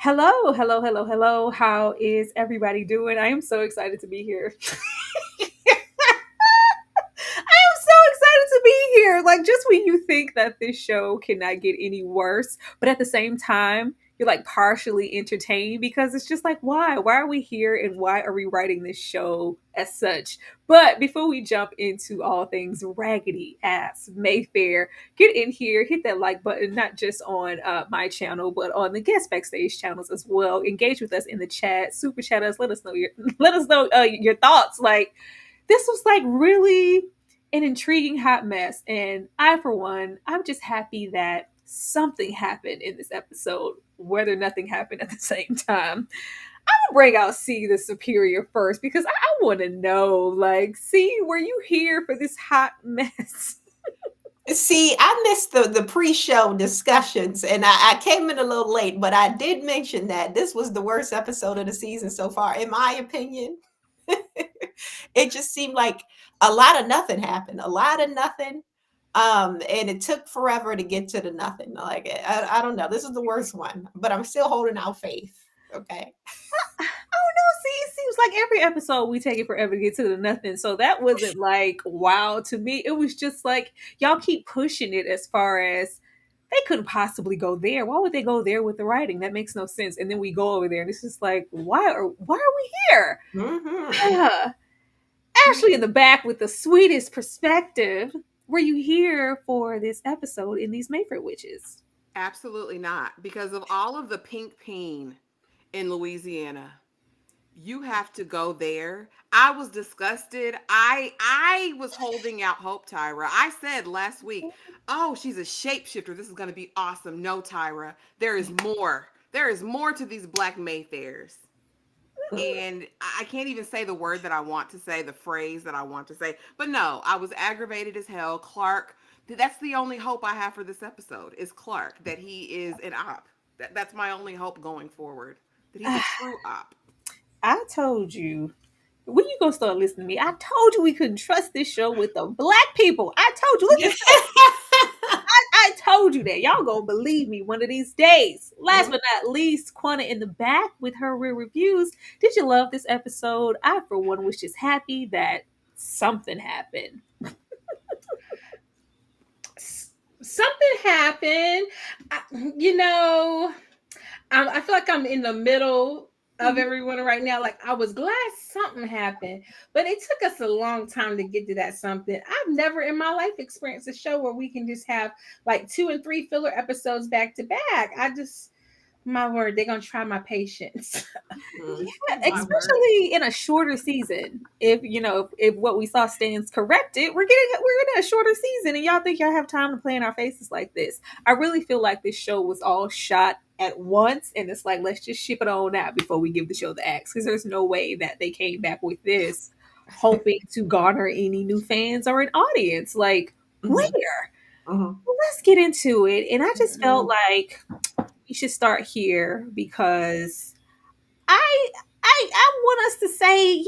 Hello, hello, hello, hello. How is everybody doing? I am so excited to be here. I am so excited to be here. Like, just when you think that this show cannot get any worse, but at the same time, you're like partially entertained because it's just like, why? Why are we here and why are we writing this show as such? But before we jump into all things raggedy ass Mayfair, get in here, hit that like button, not just on my channel, but on the guest backstage channels as well. Engage with us in the chat, super chat us, let us know your thoughts. Like, this was like really an intriguing hot mess. And I, for one, I'm just happy that something happened in this episode, whether nothing happened at the same time. I'm gonna bring out C the Superior first because I want to know, like, C, were you here for this hot mess? See, I missed the pre-show discussions and I came in a little late, but I did mention that this was the worst episode of the season so far, in my opinion. It just seemed like a lot of nothing happened, a lot of nothing. And it took forever to get to the nothing. Like, I don't know. This is the worst one, but I'm still holding out faith. Okay. Oh no, see, it seems like every episode we take it forever to get to the nothing. So that wasn't like wow to me. It was just like y'all keep pushing it as far as they couldn't possibly go there. Why would they go there with the writing? That makes no sense. And then we go over there and it's just like, why are we here? Mm-hmm. Ashley in the back with the sweetest perspective. Were you here for this episode in these Mayfair Witches? Absolutely not. Because of all of the pink peen in Louisiana, you have to go there. I was disgusted. I was holding out hope, Tyra. I said last week, "Oh, she's a shapeshifter. This is going to be awesome." No, Tyra. There is more. There is more to these Black Mayfairs. And I can't even say the word that I want to say, the phrase that I want to say. But no, I was aggravated as hell. Clark, that's the only hope I have for this episode is Clark, that he is an op. That's my only hope going forward, that he's a true op. I told you. When you gonna start listening to me? I told you we couldn't trust this show with the black people. I told you. Look at I told you that. Y'all gonna believe me one of these days. Last but not least, Quana in the back with her real reviews. Did you love this episode? I, for one, was just happy that something happened. Something happened. I, you know, I feel like I'm in the middle of everyone right now. Like, I was glad something happened, but it took us a long time to get to that something. I've never in my life experienced a show where we can just have like 2 and 3 filler episodes back to back. My word, they're gonna try my patience. Yeah, especially in a shorter season. If if what we saw stands corrected, we're in a shorter season, and y'all think y'all have time to play in our faces like this. I really feel like this show was all shot at once, and it's like let's just ship it on out before we give the show the axe, because there's no way that they came back with this hoping to garner any new fans or an audience. Like, where? Mm-hmm. Well, let's get into it. And I just felt like we should start here because I I want us to say,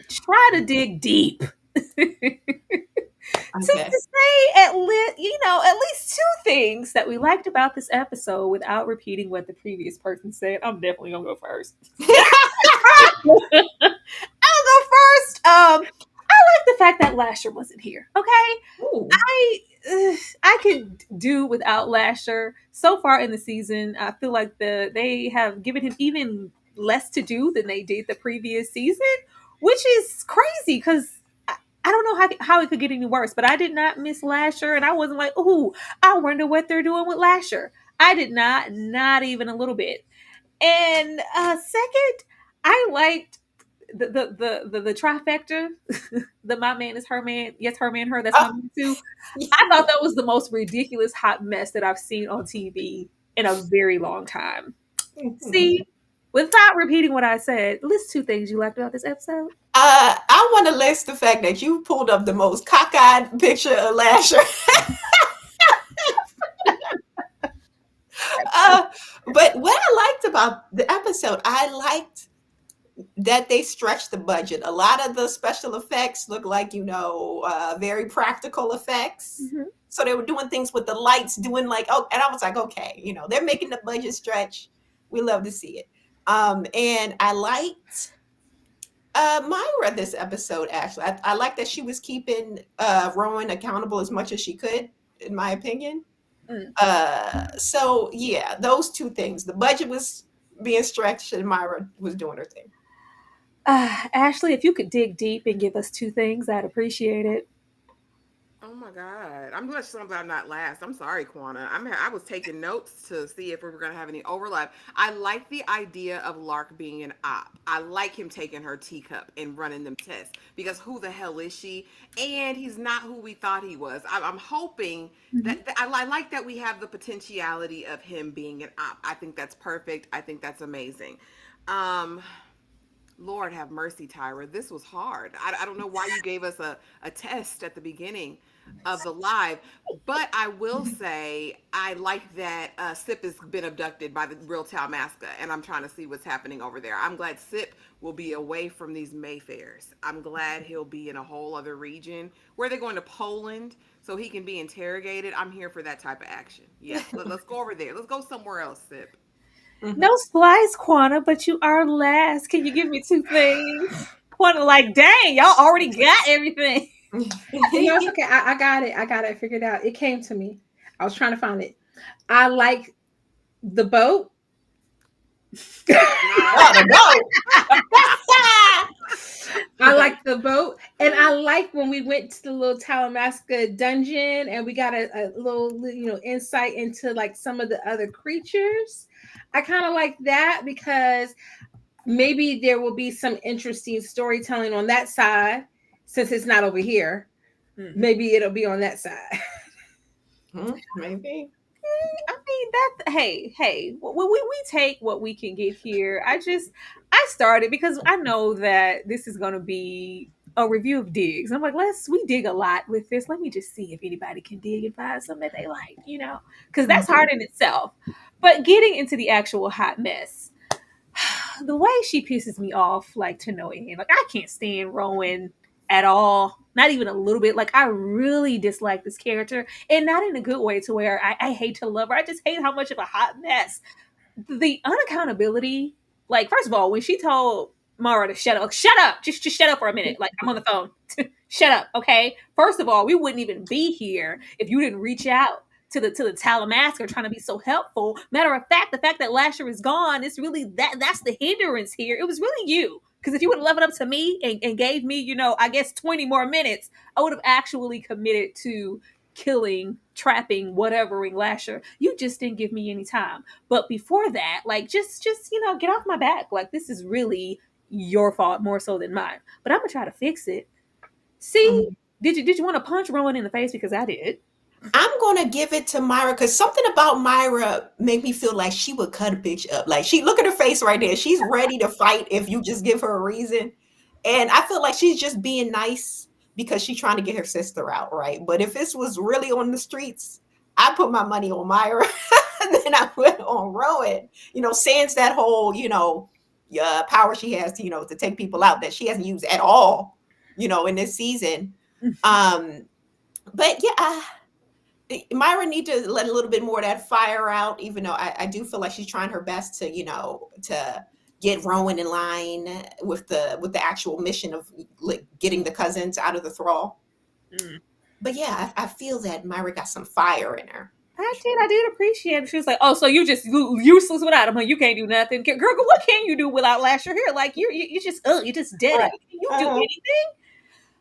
try to dig deep. To Okay. say at least two things that we liked about this episode without repeating what the previous person said. I'm definitely gonna go first. I'll go first. I like the fact that Lasher wasn't here. Okay, Ooh. I could do without Lasher. So far in the season, I feel like they have given him even less to do than they did the previous season, which is crazy because I don't know how it could get any worse. But I did not miss Lasher, and I wasn't like, "Ooh, I wonder what they're doing with Lasher." I did not even a little bit. And second, I liked the trifecta. The my man is her man. Yes, her man, her. That's my Oh. man too. I thought that was the most ridiculous hot mess that I've seen on TV in a very long time. See, without repeating what I said, list two things you liked about this episode. I want to list the fact that you pulled up the most cockeyed picture of Lasher. uh, but what I liked about the episode, I liked that they stretched the budget. A lot of the special effects look like, very practical effects. Mm-hmm. So they were doing things with the lights, doing like, oh, and I was like, okay, they're making the budget stretch. We love to see it. And I liked Myra this episode. Actually, I like that she was keeping Rowan accountable as much as she could, in my opinion. Mm. So yeah, those two things. The budget was being stretched, and Myra was doing her thing. Ashley, if you could dig deep and give us two things, I'd appreciate it. Oh my God. I'm glad I'm not last. I'm sorry, Quana. I was taking notes to see if we were going to have any overlap. I like the idea of Lark being an op. I like him taking her teacup and running them tests because who the hell is she? And he's not who we thought he was. I'm hoping Mhm. that I like that we have the potentiality of him being an op. I think that's perfect. I think that's amazing. Um, Lord have mercy, Tyra. This was hard. I don't know why you gave us a test at the beginning of the live, but I will say I like that Sip has been abducted by the real Talmasca, and I'm trying to see what's happening over there. I'm glad Sip will be away from these Mayfairs. I'm glad he'll be in a whole other region. Where they're going to Poland so he can be interrogated. I'm here for that type of action. Yeah, let's go over there. Let's go somewhere else, Sip. No Mhm. splice, Quanta, but you are last. Can you give me two things? Quanta, like, dang, y'all already got everything. No, it's okay. I got it. I got it figured out. It came to me. I was trying to find it. I like the boat. Yeah. Oh, the goat. I like the boat, and I like when we went to the little Talamasca dungeon, and we got a little, insight into like some of the other creatures. I kind of like that because maybe there will be some interesting storytelling on that side since it's not over here. Mhm. Maybe it'll be on that side. Maybe. I mean that. Hey, we take what we can get here. I started because I know that this is going to be a review of digs. I'm like, we dig a lot with this. Let me just see if anybody can dig and find something that they like, because that's hard Mhm. in itself. But getting into the actual hot mess, the way she pisses me off, like to no end. Like I can't stand Rowan at all. Not even a little bit. Like I really dislike this character, and not in a good way to where I hate to love her. I just hate how much of a hot mess. The unaccountability. Like first of all, when she told Mara to shut up, just shut up for a minute. Like I'm on the phone. Shut up, okay? First of all, we wouldn't even be here if you didn't reach out to the Talamasker trying to be so helpful. Matter of fact, the fact that Lasher is gone, it's really that's the hindrance here. It was really you. Because if you would have left it up to me and gave me, I guess 20 more minutes, I would have actually committed to killing, trapping, whatevering Lasher. You just didn't give me any time. But before that, like just get off my back. Like this is really your fault more so than mine. But I'm gonna try to fix it. See, Mhm. did you want to punch Rowan in the face because I did? I'm gonna give it to Myra because something about Myra made me feel like she would cut a bitch up. Like she look at her face right there. She's ready to fight if you just give her a reason. And I feel like she's just being nice because she's trying to get her sister out, right? But if this was really on the streets, I put my money on Myra and then I put on Rowan. Sans that whole, power she has to, to take people out that she hasn't used at all, in this season. Um, but yeah, Myra need to let a little bit more of that fire out, even though I do feel like she's trying her best to, to get Rowan in line with the actual mission of like getting the cousins out of the thrall. Mm. But yeah, I feel that Myra got some fire in her. I did appreciate it. She was like, "Oh, so you just useless without him? Huh? You can't do nothing, girl. What can you do without Lasher here? Like you just you just did it. Right. You do Uh,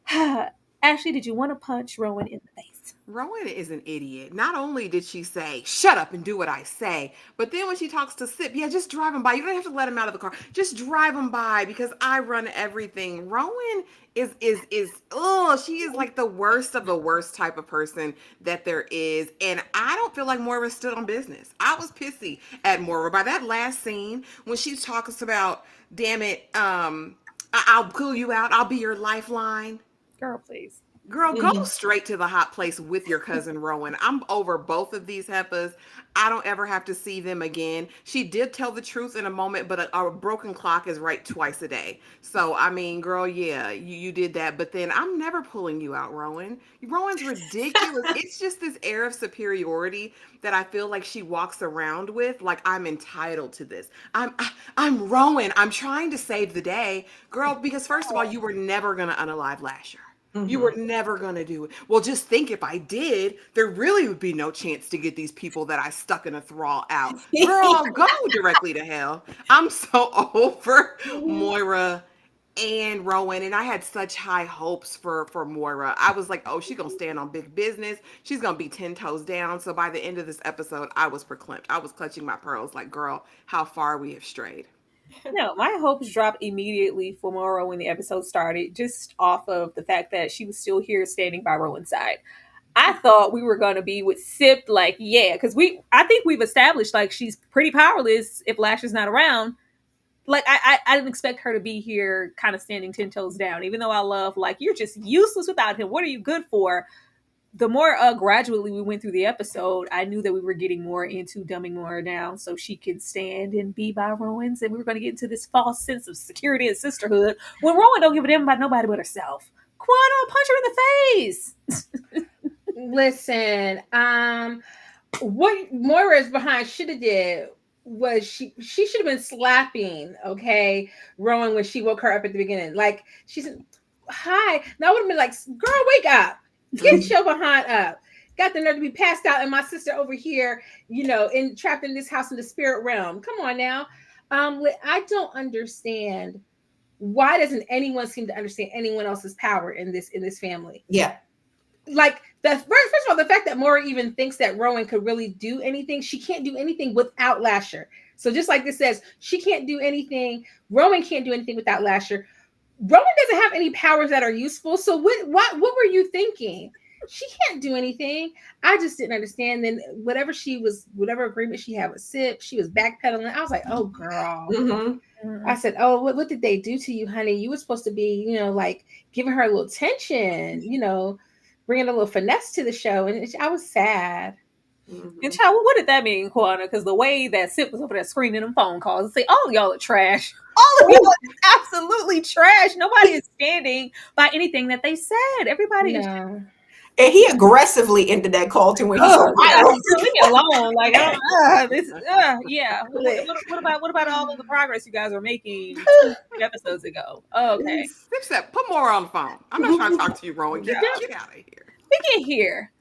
anything?" Ashley, did you want to punch Rowan in the face? Rowan is an idiot. Not only did she say, shut up and do what I say, but then when she talks to Sip, yeah, just drive him by. You don't have to let him out of the car. Just drive him by because I run everything. Rowan oh, she is like the worst of the worst type of person that there is. And I don't feel like Moira stood on business. I was pissy at Moira by that last scene when she talks about, damn it, I'll pull you out. I'll be your lifeline. Girl, please. Girl, go Mhm. straight to the hot place with your cousin Rowan. I'm over both of these heifers. I don't ever have to see them again. She did tell the truth in a moment, but a broken clock is right twice a day. So, I mean, girl, yeah, you did that. But then I'm never pulling you out, Rowan. Rowan's ridiculous. It's just this air of superiority that I feel like she walks around with. Like, I'm entitled to this. I'm Rowan. I'm trying to save the day. Girl, because first of all, you were never going to unalive Lasher. You were Mhm. never going to do it. Well, just think if I did, there really would be no chance to get these people that I stuck in a thrall out. Girl, go directly to hell. I'm so over Mhm. Moira and Rowan, and I had such high hopes for Moira. I was like, oh, she's gonna stand on big business. She's gonna be 10 toes down. So by the end of this episode, I was proclaimed. I was clutching my pearls, like, girl, how far we have strayed. No, my hopes dropped immediately for Moro when the episode started, just off of the fact that she was still here standing by Rowan's side. I thought we were gonna be with Sip, like, yeah, because I think we've established like she's pretty powerless if Lasher's not around. Like I didn't expect her to be here kind of standing 10 toes down, even though I love like you're just useless without him. What are you good for? The more gradually we went through the episode, I knew that we were getting more into dumbing Moira down so she could stand and be by Rowan's, and we were going to get into this false sense of security and sisterhood when Rowan don't give a damn about nobody but herself. Quanah, punch her in the face. Listen, what Moira's behind should have did was she should have been slapping, okay, Rowan when she woke her up at the beginning. Like she said, hi. Now I would have been like, girl, wake up. Get Mhm. your behind up. Got the nerve to be passed out, and my sister over here, trapped in this house in the spirit realm. Come on now. I don't understand, why doesn't anyone seem to understand anyone else's power in this family? Yeah. Like the first of all, the fact that Mora even thinks that Rowan could really do anything, she can't do anything without Lasher. So just like this says, she can't do anything. Rowan can't do anything without Lasher. Rowan doesn't have any powers that are useful. So what were you thinking? She can't do anything. I just didn't understand. Then whatever agreement she had with Sip, she was backpedaling. I was like, oh girl. Mhm. I said, oh, what did they do to you, honey? You were supposed to be, like giving her a little tension, bringing a little finesse to the show. And I was sad. And Mhm. child, what did that mean, Quanah? Because the way that Sip was over there screening them phone calls and say, all of y'all are trash. All of y'all Ooh, are absolutely trash. Nobody is standing by anything that they said. Everybody is No. and he aggressively ended that call to when he said, oh "I yeah, don't." leave me alone. Like I don't this yeah. What about all of the progress you guys were making 2 episodes ago? Oh, okay. Snip, snap, put more on the phone. I'm not trying to talk to you, Rowan. No. Get out of here. Speaking here.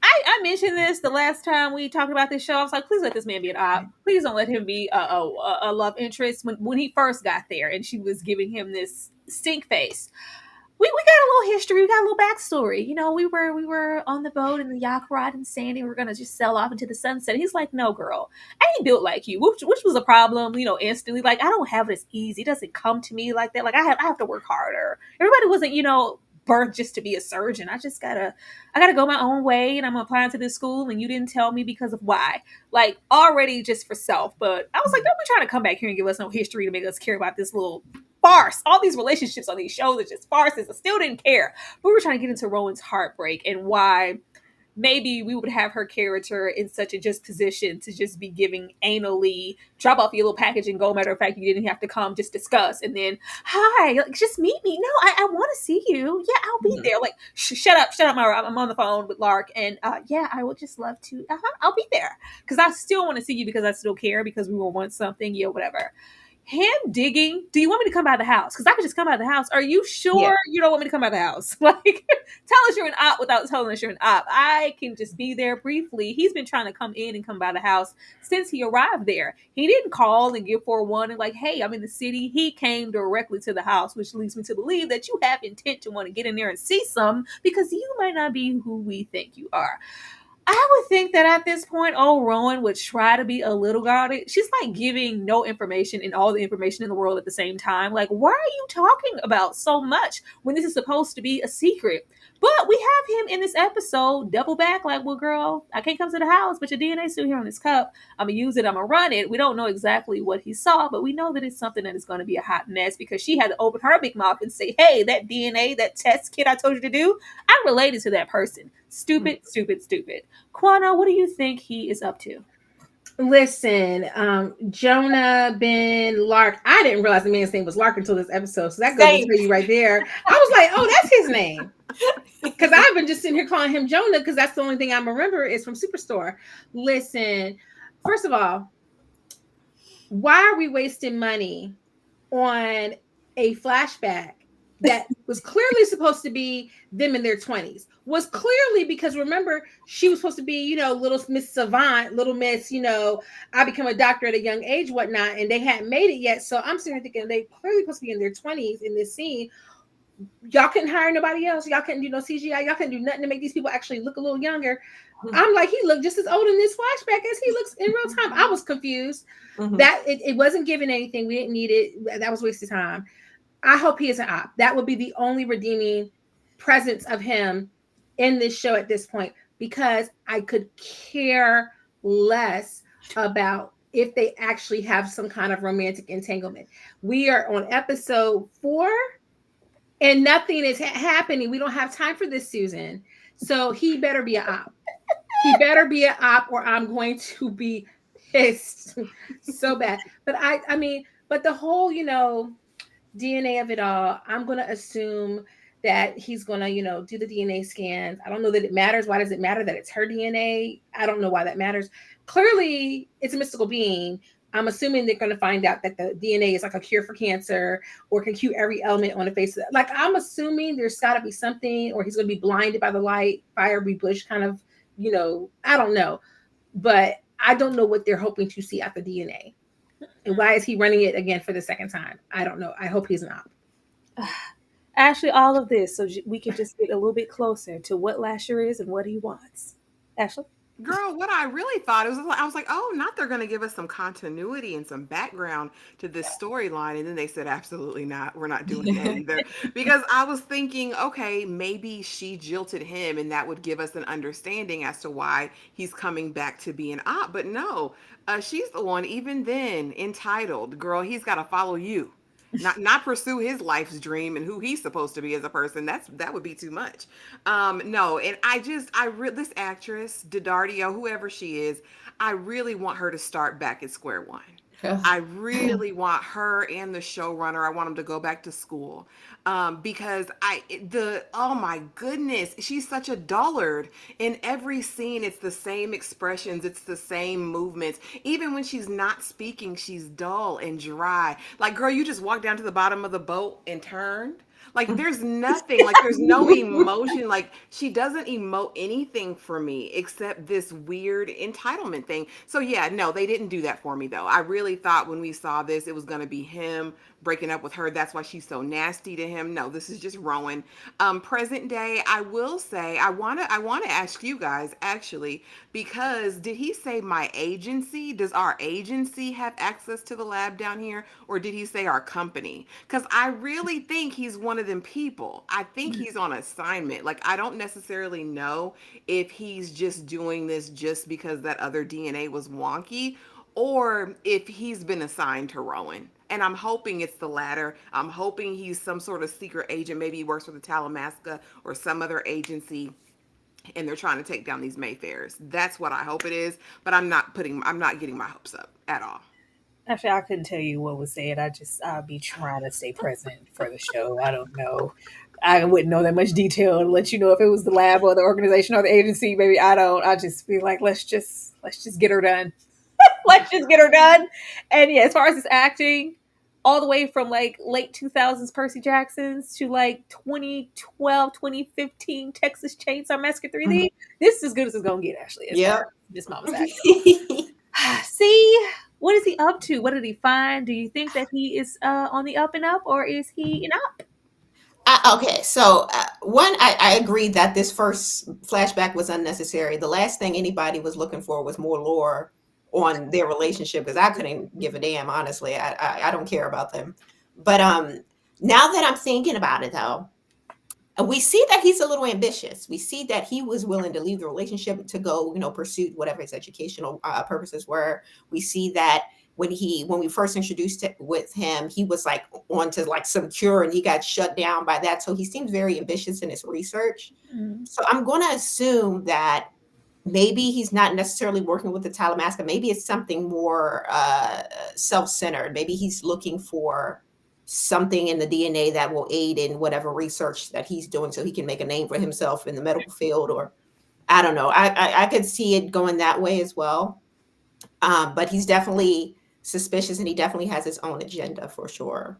I mentioned this the last time we talked about this show. I was like, please let this man be an op. Please don't let him be a love interest when he first got there and she was giving him this stink face. We got a little history. We got a little backstory. We were on the boat in the yacht ride and Sandy. We were gonna just sail off into the sunset. He's like, no, girl, I ain't built like you, which was a problem. Instantly, like I don't have it as easy. It doesn't come to me like that. Like I have to work harder. Everybody wasn't birthed just to be a surgeon. I gotta go my own way, and I'm applying to this school, and you didn't tell me because of why. Like already just for self. But I was like, don't be trying to come back here and give us no history to make us care about this little farce. All these relationships on these shows are just farces. I still didn't care. But we were trying to get into Rowan's heartbreak and why maybe we would have her character in such a just position to just be giving anally drop off your little package and go. Matter of fact, you didn't have to come, just discuss and then hi, like just meet me. No, I want to see you. Yeah, I'll be Mhm. there. Like shut up, Myra. I'm on the phone with Lark, and yeah, I would just love to. I'll be there because I still want to see you because I still care because we will want something. Yeah, whatever. Him digging, do you want me to come by the house? Because I could just come by the house. Are you Yeah. sure you don't want me to come by the house? Like, tell us you're an op without telling us you're an op. I can just be there briefly. He's been trying to come in and come by the house since he arrived there. He didn't call and give 411 like, hey, I'm in the city. He came directly to the house, which leads me to believe that you have intent to want to get in there and see some because you might not be who we think you are. I would think that at this point, old Rowan would try to be a little guarded. She's like giving no information and all the information in the world at the same time. Like, why are you talking about so much when this is supposed to be a secret? But we have him in this episode double back, like, well, girl, I can't come to the house, but your DNA's still here on this cup. I'm gonna use it. I'm gonna run it. We don't know exactly what he saw, but we know that it's something that is going to be a hot mess because she had to open her big mouth and say, "Hey, that DNA, that test kit I told you to do, I'm related to that person." Stupid, stupid, stupid. Quana, what do you think he is up to? Listen, Jonah Ben Lark. I didn't realize the man's name was Lark until this episode, so that goes to Same. tell you right there. I was like, oh, that's his name. Because I've been just sitting here calling him Jonah because that's the only thing I remember is from Superstore. Listen, first of all, why are we wasting money on a flashback that was clearly supposed to be them in their 20s? Was clearly because remember, she was supposed to be, little Miss Savant, little Miss, I become a doctor at a young age, whatnot, and they hadn't made it yet. So I'm sitting here thinking they clearly supposed to be in their 20s in this scene. Y'all couldn't hire nobody else. Y'all couldn't do no CGI. Y'all couldn't do nothing to make these people actually look a little younger. I'm like, he looked just as old in this flashback as he looks in real time. I was confused. That it wasn't giving anything. We didn't need it. That was wasted time. I hope he is an op. That would be the only redeeming presence of him in this show at this point, because I could care less about if they actually have some kind of romantic entanglement. We are on episode 4 and nothing is happening. We don't have time for this, Susan. So he better be an op. He better be an op, or I'm going to be pissed so bad. But I mean, but the whole, DNA of it all, I'm going to assume that he's going to, do the DNA scans. I don't know that it matters. Why does it matter that it's her DNA? I don't know why that matters. Clearly, it's a mystical being. I'm assuming they're going to find out that the DNA is like a cure for cancer or can cure every element on the face of it. Like, I'm assuming there's got to be something, or he's going to be blinded by the light, fiery bush kind of, I don't know. But I don't know what they're hoping to see out the DNA. And why is he running it again for the second time? I don't know. I hope he's not. Ashley, all of this so we can just get a little bit closer to what Lasher is and what he wants. Ashley? Girl, what I really thought it was like, I was like, oh, not they're going to give us some continuity and some background to this storyline. And then they said, absolutely not. We're not doing that either. Because I was thinking, okay, maybe she jilted him and that would give us an understanding as to why he's coming back to be an op. But no, she's the one, even then, entitled. Girl, he's got to follow you. Not pursue his life's dream and who he's supposed to be as a person. That would be too much. No, and this actress Didardio, whoever she is, I really want her to start back at square one. I really want her and the showrunner. I want them to go back to school, because oh my goodness, she's such a dullard. In every scene, it's the same expressions, it's the same movements. Even when she's not speaking, she's dull and dry. Like, girl, you just walked down to the bottom of the boat and turned. Like, there's nothing, like there's no emotion. Like, she doesn't emote anything for me except this weird entitlement thing. So yeah, no, they didn't do that for me though. I really thought when we saw this, it was going to be him breaking up with her. That's why she's so nasty to him. No, this is just Rowan. Present day, I will say, I want to ask you guys actually, because did he say my agency? Does our agency have access to the lab down here, or did he say our company? Because I really think he's one of them people. I think he's on assignment. Like, I don't necessarily know if he's just doing this just because that other DNA was wonky, or if he's been assigned to Rowan. And I'm hoping it's the latter. I'm hoping he's some sort of secret agent. Maybe he works for the Talamasca or some other agency, and they're trying to take down these Mayfairs. That's what I hope it is. But I'm not getting my hopes up at all. Actually, I couldn't tell you what was said. I'll be trying to stay present for the show. I don't know. I wouldn't know that much detail to let you know if it was the lab or the organization or the agency. Maybe I don't. I just be like, let's just get her done. Let's just get her done. And yeah, as far as his acting, all the way from like late 2000s Percy Jackson's to like 2012, 2015 Texas Chainsaw Massacre 3D. This is as good as it's gonna get, Ashley. Yeah, this mama's acting. See, what is he up to? What did he find? Do you think that he is on the up and up, or is he an up? Okay, so one, I agree that this first flashback was unnecessary. The last thing anybody was looking for was more lore on their relationship, because I couldn't give a damn, honestly. I don't care about them. But now that I'm thinking about it, though, And we see that he's a little ambitious. We see that he was willing to leave the relationship to go, pursue whatever his educational purposes were. We see that when we first introduced it with him, he was like on to like some cure and he got shut down by that. So he seems very ambitious in his research. Mm. So I'm going to assume that maybe he's not necessarily working with the Talamasca. Maybe it's something more self-centered. Maybe he's looking for something in the DNA that will aid in whatever research that he's doing so he can make a name for himself in the medical field. Or I don't know. I could see it going that way as well. But he's definitely suspicious and he definitely has his own agenda for sure.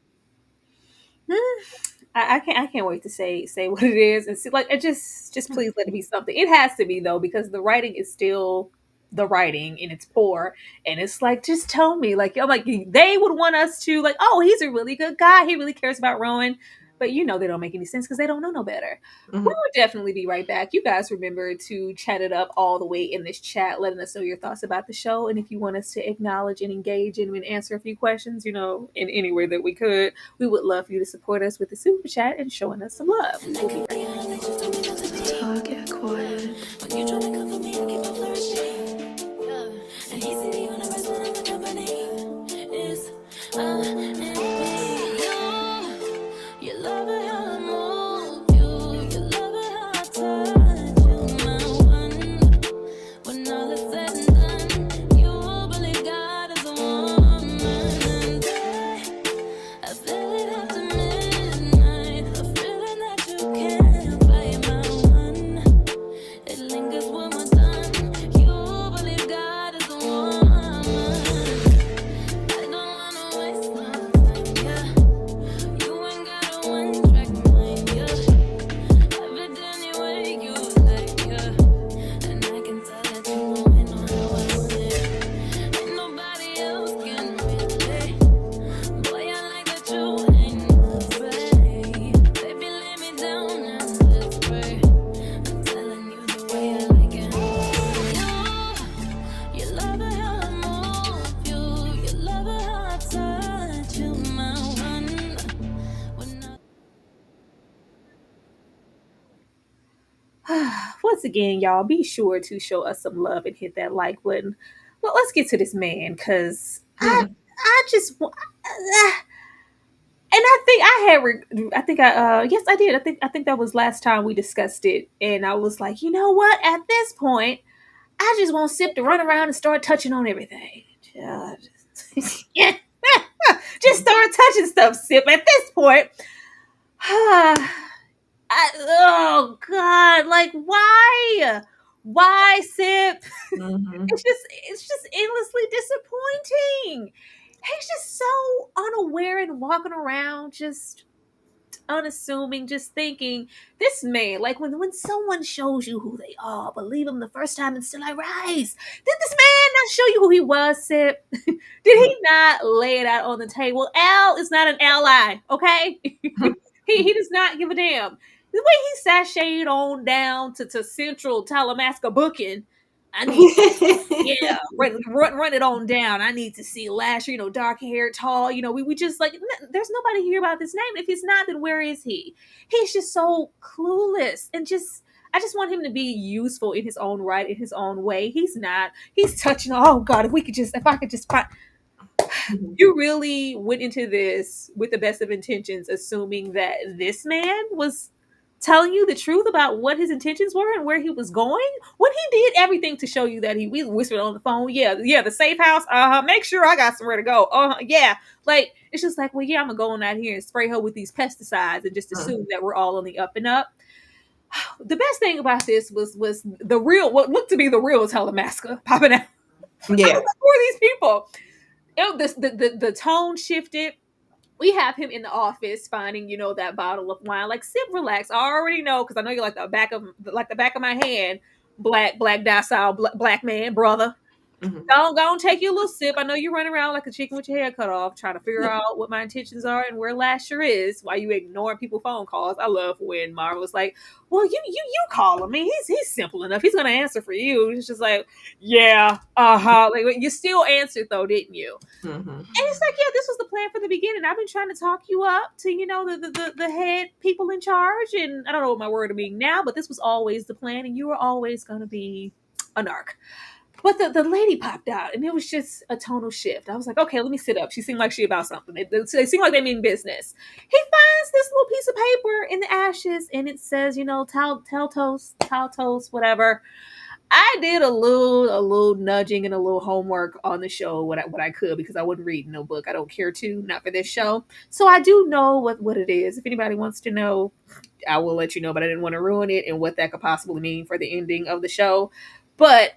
I can't wait to say what it is and see, like, it just please let it be something. It has to be though, because the writing is still the writing and it's poor, and it's like, just tell me, like, I'm like, they would want us to, like, oh, he's a really good guy, he really cares about Rowan, but they don't make any sense because they don't know no better. We Mhm. will definitely be right back. You guys remember to chat it up all the way in this chat, letting us know your thoughts about the show, and if you want us to acknowledge and engage and answer a few questions, in any way that we could, we would love for you to support us with the super chat and showing us some love. We'll be right back. Get quiet. When you try to cover me, I keep on flourishing. And he's in the universe when the company is you love it how I move you love it how I touch you, my one. When all is said and done, you believe God is a woman. And I feel it after midnight, a feeling that you can't fight, my one. It lingers when we're done. You believe God is a woman. I don't wanna waste no time, yeah. You ain't got a one-track mind, yeah. Have it any way you like, yeah. And I can tell that you know how I want it. Ain't nobody else can relate. Boy, I like that you ain't afraid. Baby, lay me down and let's pray. I'm telling you the way I like it. You love it how I move you love it how I touch you, my one. When Once again, y'all, be sure to show us some love and hit that like button. Well, let's get to this man, because I just and I think I think yes, I did. I think that was last time we discussed it, and I was like, you know what? At this point, I just want Sip to run around and start touching on everything. Yeah. Just start touching stuff, Sip. At this point, oh God, like, why, Sip? Mhm. It's just endlessly disappointing. He's just so unaware and walking around just unassuming, just thinking, this man, like, when someone shows you who they are, believe them the first time and still I rise. Did this man not show you who he was, Sip? Did he not lay it out on the table? Al is not an ally, okay? he does not give a damn. The way he sashayed on down to Central Talamasca booking, I need, yeah, run it on down. I need to see Lasher, dark hair, tall. We just like, there's nobody here about this name. If he's not, then where is he? He's just so clueless, and I just want him to be useful in his own right, in his own way. He's not. He's touching. Oh God, if I could just find. You really went into this with the best of intentions, assuming that this man was telling you the truth about what his intentions were and where he was going, when he did everything to show you that we whispered on the phone, yeah, the safe house, make sure I got somewhere to go, yeah, like, it's just like, well, yeah, I'm gonna go on out here and spray her with these pesticides and just assume that we're all on the up and up. The best thing about this was the real, what looked to be the real Talamasca popping out. Yeah. Who are these people? The tone shifted. We have him in the office finding, that bottle of wine. Like, Sip, relax. I already know, because I know you're like the back of my hand. Black docile black man, brother. Mhm. Go and take your little sip. I know you're running around like a chicken with your head cut off, trying to figure out what my intentions are and where Lasher is while you ignoring people's phone calls. I love when Marvel's like, well, you call him. I mean, he's simple enough. He's gonna answer for you. It's just like, yeah, like you still answered though, didn't you? Mhm. And it's like, yeah, this was the plan from the beginning. I've been trying to talk you up to, the head people in charge, and I don't know what my word of being now, but this was always the plan, and you were always going to be a narc. But the lady popped out, and it was just a tonal shift. I was like, okay, let me sit up. She seemed like she about something. They seemed like they mean business. He finds this little piece of paper in the ashes, and it says, tell toast, whatever. I did a little nudging and a little homework on the show, what I could, because I wouldn't read no book. I don't care to, not for this show. So I do know what it is. If anybody wants to know, I will let you know. But I didn't want to ruin it and what that could possibly mean for the ending of the show. But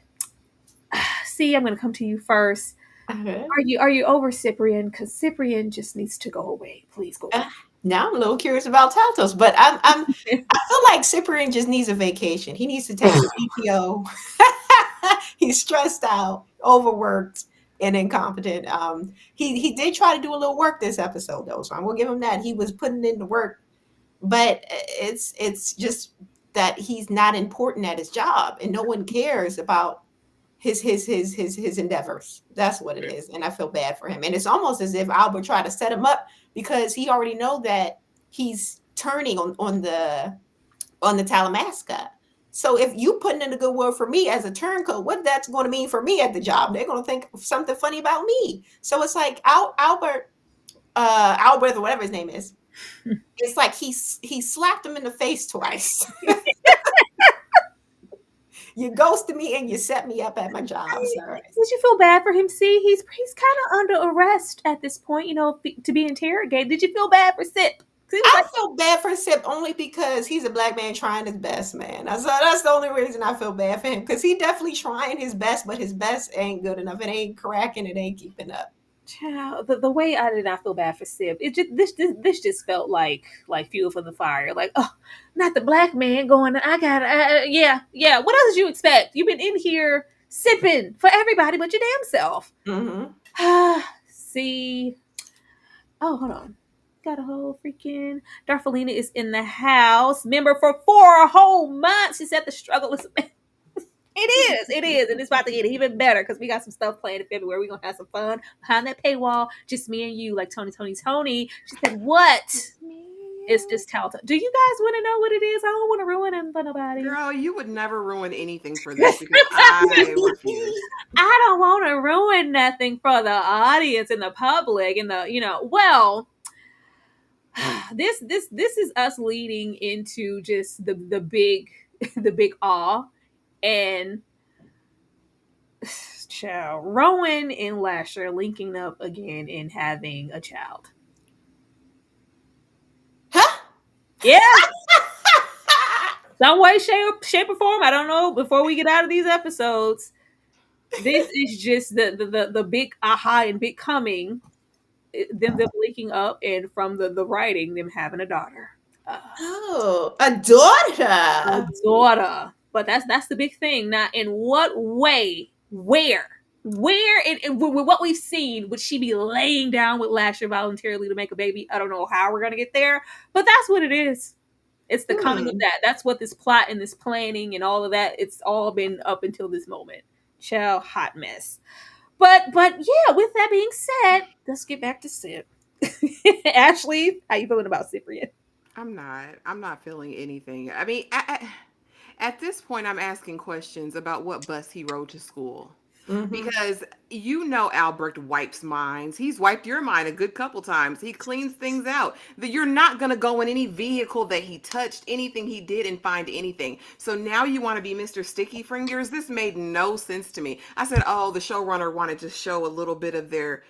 see, I'm going to come to you first. Okay. Are you over Ciprien? Because Ciprien just needs to go away. Please go away. Now I'm a little curious about Taltos, but I feel like Cyprian just needs a vacation. He needs to take some PTO. He's stressed out, overworked, and incompetent. He did try to do a little work this episode though, so I will give him that. He was putting in the work, but it's just that he's not important at his job, and no one cares about his endeavors. That's what it is, and I feel bad for him. And it's almost as if Albert tried to set him up because he already know that he's turning on the Talamasca. So if you putting in a good word for me as a turncoat, what that's going to mean for me at the job? They're going to think something funny about me. So it's like Albert, or whatever his name is. It's like he slapped him in the face twice. You ghosted me and you set me up at my job, sir. Did you feel bad for him? See, he's kind of under arrest at this point, to be interrogated. Did you feel bad for Sip? I feel bad for Sip only because he's a black man trying his best, man. That's the only reason I feel bad for him, because he definitely trying his best, but his best ain't good enough. It ain't cracking. It ain't keeping up. Child, the way I did not feel bad for Sip, it just this just felt like fuel for the fire. Like, oh, not the black man going. I got yeah. What else did you expect? You've been in here sipping for everybody but your damn self. Mm-hmm. See, oh, hold on. Got a whole freaking Darfelina is in the house. Member for 4 whole months. She said the struggle is. It is, and it's about to get even better because we got some stuff planned in February. We're gonna have some fun behind that paywall, just me and you, like Tony. She said, "What?" It's just Talta. Do you guys want to know what it is? I don't want to ruin it for nobody. Girl, you would never ruin anything for this because I refuse. I don't want to ruin nothing for the audience and the public and well. This is us leading into just the big awe. And child, Rowan and Lasher linking up again and having a child. Huh? Yeah. Some way, shape, or form. I don't know. Before we get out of these episodes, this is just the big aha and big coming. Them linking up, and from the writing, them having a daughter. Oh, a daughter. A daughter. But that's the big thing. Now, in what way, where, and with what we've seen, would she be laying down with Lasher voluntarily to make a baby? I don't know how we're going to get there, but that's what it is. It's the coming of that. That's what this plot and this planning and all of that, it's all been up until this moment. Child, hot mess. But yeah, with that being said, let's get back to Sip. Ashley, how you feeling about Ciprien? I'm not feeling anything. I mean, at this point, I'm asking questions about what bus he rode to school. Mm-hmm. Because Albrecht wipes minds. He's wiped your mind a good couple times. He cleans things out. That you're not going to go in any vehicle that he touched, anything he did, and find anything. So now you want to be Mr. Sticky Fingers? This made no sense to me. I said, oh, the showrunner wanted to show a little bit of their,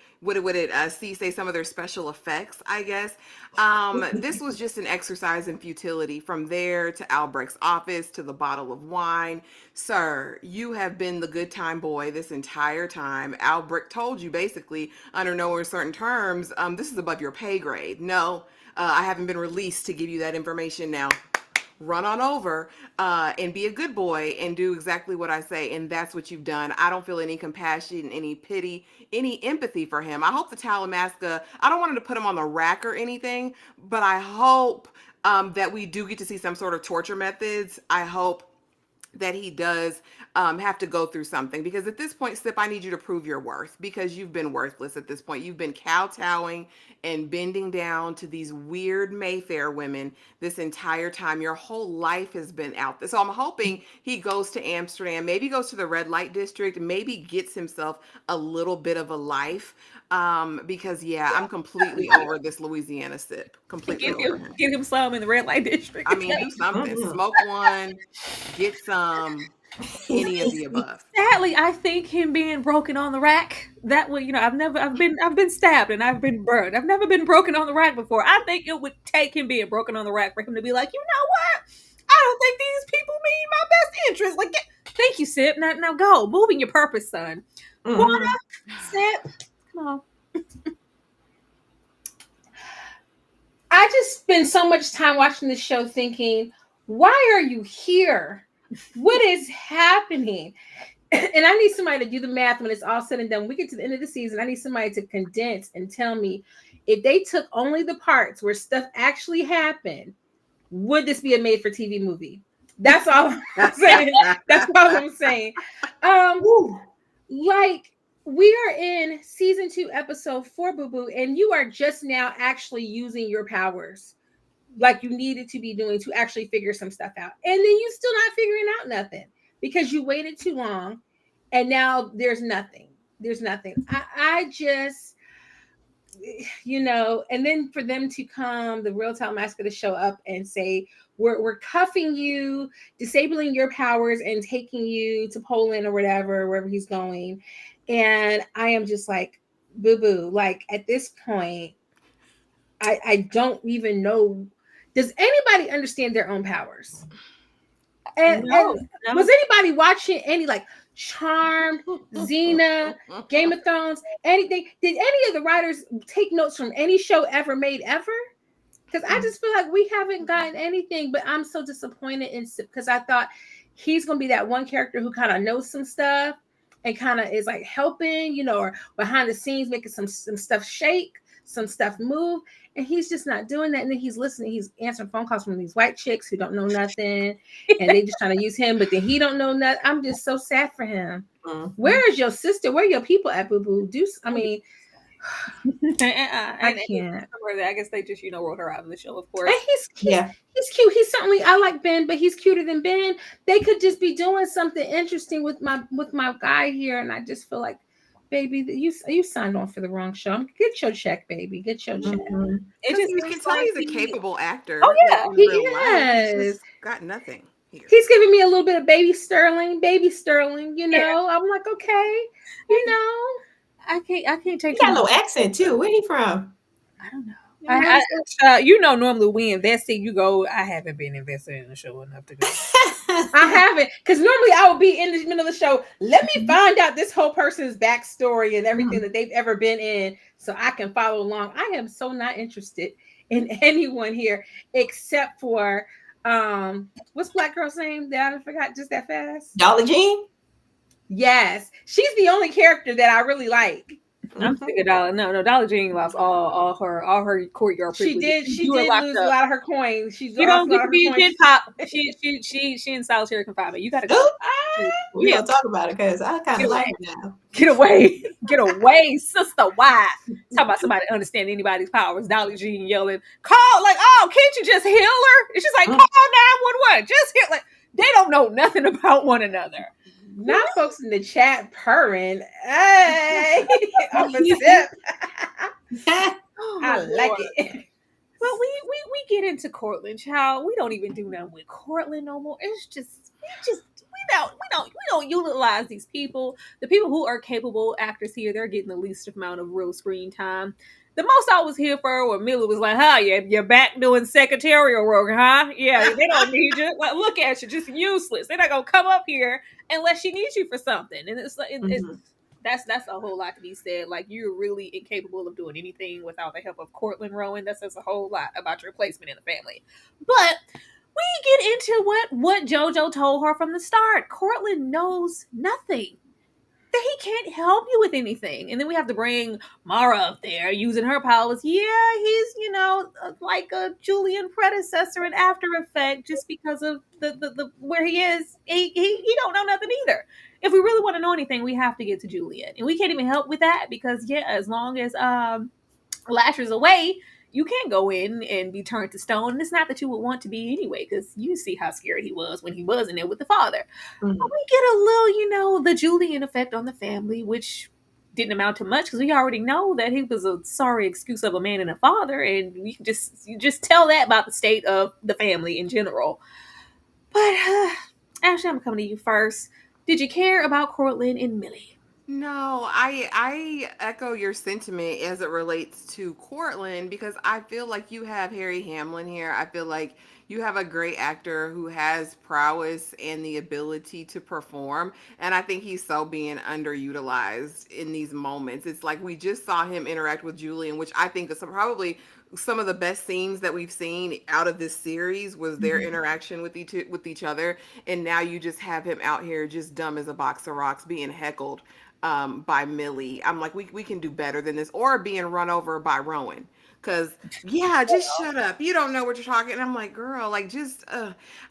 say some of their special effects, I guess. This was just an exercise in futility. From there to Albrecht's office to the bottle of wine. Sir, you have been the good time boy this entire time. Albrecht told you basically, under no uncertain terms, this is above your pay grade. No, I haven't been released to give you that information now. run on over and be a good boy and do exactly what I say. And that's what you've done. I don't feel any compassion, any pity, any empathy for him. I hope the Talamasca, I don't want him to put him on the rack or anything, but I hope that we do get to see some sort of torture methods. I hope that he does have to go through something, because at this point, Sip, I need you to prove your worth, because you've been worthless at this point. You've been kowtowing and bending down to these weird Mayfair women this entire time. Your whole life has been out there. So I'm hoping he goes to Amsterdam, maybe goes to the red light district, maybe gets himself a little bit of a life. Because yeah, I'm completely over this Louisiana Sip. Completely over him. Get him some in the red light district. I mean, do something. Smoke one, get some, any of the above. Sadly, I think him being broken on the rack, that would, I've been stabbed and I've been burned. I've never been broken on the rack before. I think it would take him being broken on the rack for him to be like, you know what? I don't think these people mean my best interest. Like, thank you, Sip. Now go. Moving your purpose, son. Quanta, Sip, come on. I just spend so much time watching this show thinking, why are you here? What is happening? And I need somebody to do the math when it's all said and done. We get to the end of the season. I need somebody to condense and tell me if they took only the parts where stuff actually happened, would this be a made for TV movie? That's all I'm saying. That's all I'm saying. Like, we are in season 2, episode 4, Boo Boo, and you are just now actually using your powers like you needed to be doing to actually figure some stuff out. And then you still not figuring out nothing because you waited too long, and now there's nothing. There's nothing. I just, and then for them to come, the real Talamasca to show up and say, we're cuffing you, disabling your powers, and taking you to Poland or whatever, wherever he's going. And I am just like, boo boo. Like, at this point, I don't even know. Does anybody understand their own powers? And was anybody watching any like Charmed, Xena, Game of Thrones, anything? Did any of the writers take notes from any show ever made ever? Because I just feel like we haven't gotten anything, but I'm so disappointed in because I thought he's going to be that one character who kind of knows some stuff and kind of is like helping, or behind the scenes making some stuff shake, some stuff move. And he's just not doing that. And then he's listening. He's answering phone calls from these white chicks who don't know nothing. And they just trying to use him, but then he don't know nothing. I'm just so sad for him. Where is your sister? Where are your people at, Boo Boo? I can't. I guess they just, wrote her out of the show, of course. And he's cute. He's certainly, I like Ben, but he's cuter than Ben. They could just be doing something interesting with my guy here. And I just feel like, baby, you signed on for the wrong show. Get your check, baby. Get your check. You can tell he's a capable actor. Oh yeah, he is. Got nothing here. He's giving me a little bit of baby Sterling. Yeah. I'm like, okay, I can't take. He got no accent too. Where he from? I don't know. Normally we invest in, you go, I haven't been invested in a show enough to go. I haven't, because normally I would be in the middle of the show. Let me find out this whole person's backstory and everything that they've ever been in so I can follow along. I am so not interested in anyone here except for what's Black girl's name that I forgot just that fast? Dolly Jean? Yes. She's the only character that I really like. I'm sick of Dolly. No, Dolly Jean lost all her courtyard privileges. She did lose a lot of her coins. She don't get to be in Gen Pop. She in solitary confinement. You gotta go. We don't talk about it because I kind of like it now. Get away, sister. Why? Talk about somebody understanding anybody's powers. Dolly Jean yelling, call, like, oh, can't you just heal her? And she's like, call 911. Just heal. Like, they don't know nothing about one another. Not folks in the chat purring. Hey, I'm a sip. I like it. But we get into Cortland, child. We don't even do nothing with Cortland no more. It's just we don't utilize these people. The people who are capable actors here, they're getting the least amount of real screen time. The most I was here for when Mila was like, huh, you're back doing secretarial work, huh? Yeah, they don't need you. Like, look at you, just useless. They're not going to come up here unless she needs you for something. And it's like, that's a whole lot to be said. Like, you're really incapable of doing anything without the help of Cortland Rowan. That says a whole lot about your placement in the family. But we get into what JoJo told her from the start. Cortland knows nothing. That he can't help you with anything. And then we have to bring Mara up there using her powers. Yeah, he's, like a Julian predecessor in After Effect just because of the where he is. He don't know nothing either. If we really want to know anything, we have to get to Julian. And we can't even help with that because, yeah, as long as Lasher's away, you can't go in and be turned to stone. And it's not that you would want to be anyway, because you see how scared he was when he was in there with the father. Mhm. But we get a little, the Julian effect on the family, which didn't amount to much because we already know that he was a sorry excuse of a man and a father, and we can just tell that about the state of the family in general. But Ashley, I'm coming to you first. Did you care about Cortland and Millie? No, I echo your sentiment as it relates to Cortland because I feel like you have Harry Hamlin here. I feel like you have a great actor who has prowess and the ability to perform, and I think he's so being underutilized in these moments. It's like we just saw him interact with Julian, which I think is probably some of the best scenes that we've seen out of this series was their interaction with each other, and now you just have him out here just dumb as a box of rocks being heckled by Millie. I'm like, we can do better than this, or being run over by Rowan. Cause yeah, just shut up. You don't know what you're talking. And I'm like, girl, like just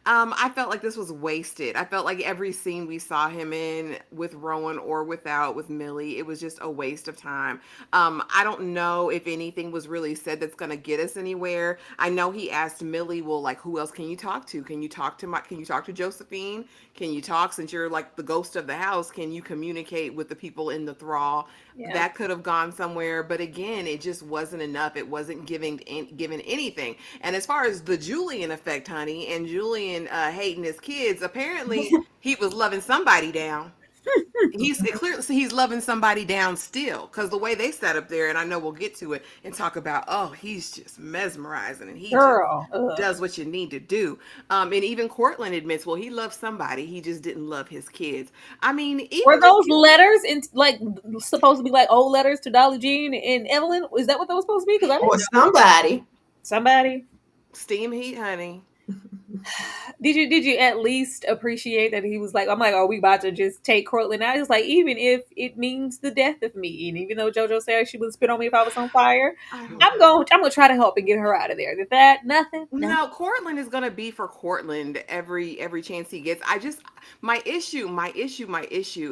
I felt like this was wasted. I felt like every scene we saw him in with Rowan or without with Millie, it was just a waste of time. I don't know if anything was really said that's gonna get us anywhere. I know he asked Millie, well, like who else can you talk to? Can you talk to Josephine? Can you talk since you're like the ghost of the house? Can you communicate with the people in the thrall? Yeah. That could have gone somewhere, but again, it just wasn't enough. It wasn't given anything. And as far as the Julian effect, honey, and Julian hating his kids, apparently he was loving somebody down. He's loving somebody down still because the way they sat up there, and I know we'll get to it and talk about, oh, he's just mesmerizing and he just Girl. does what you need to do. And even Cortland admits, well, he loves somebody, he just didn't love his kids. I mean, even Were those letters in like supposed to be like old letters to Dolly Jean and Evelyn? Is that what that was supposed to be? Because I Or didn't know. somebody. Somebody. steam heat, honey. Did you at least appreciate that he was like, I'm like, are we about to just take Cortland out? It's like, even if it means the death of me, and even though JoJo said she would spit on me if I was on fire, I don't I'm know. gonna try to help and get her out of there. Did that nothing? No, Cortland is gonna be for Cortland every chance he gets. I just my issue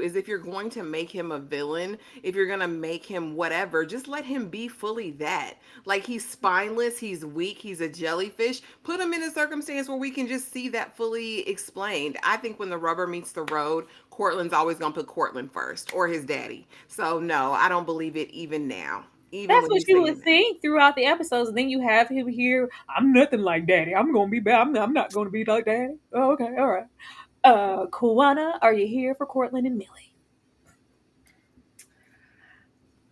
is if you're going to make him a villain, if you're gonna make him whatever, just let him be fully that. Like he's spineless, he's weak, he's a jellyfish. Put him in a circumstance where we can just see that fully explained. I think when the rubber meets the road, Cortland's always gonna put Cortland first or his daddy. So no, I don't believe it even now. Even That's when what he's you saying would that. think throughout the episodes. And then you have him here. I'm nothing like Daddy. I'm gonna be bad. I'm not gonna be like Daddy. Oh, okay, all right. Kuwana, are you here for Cortland and Millie?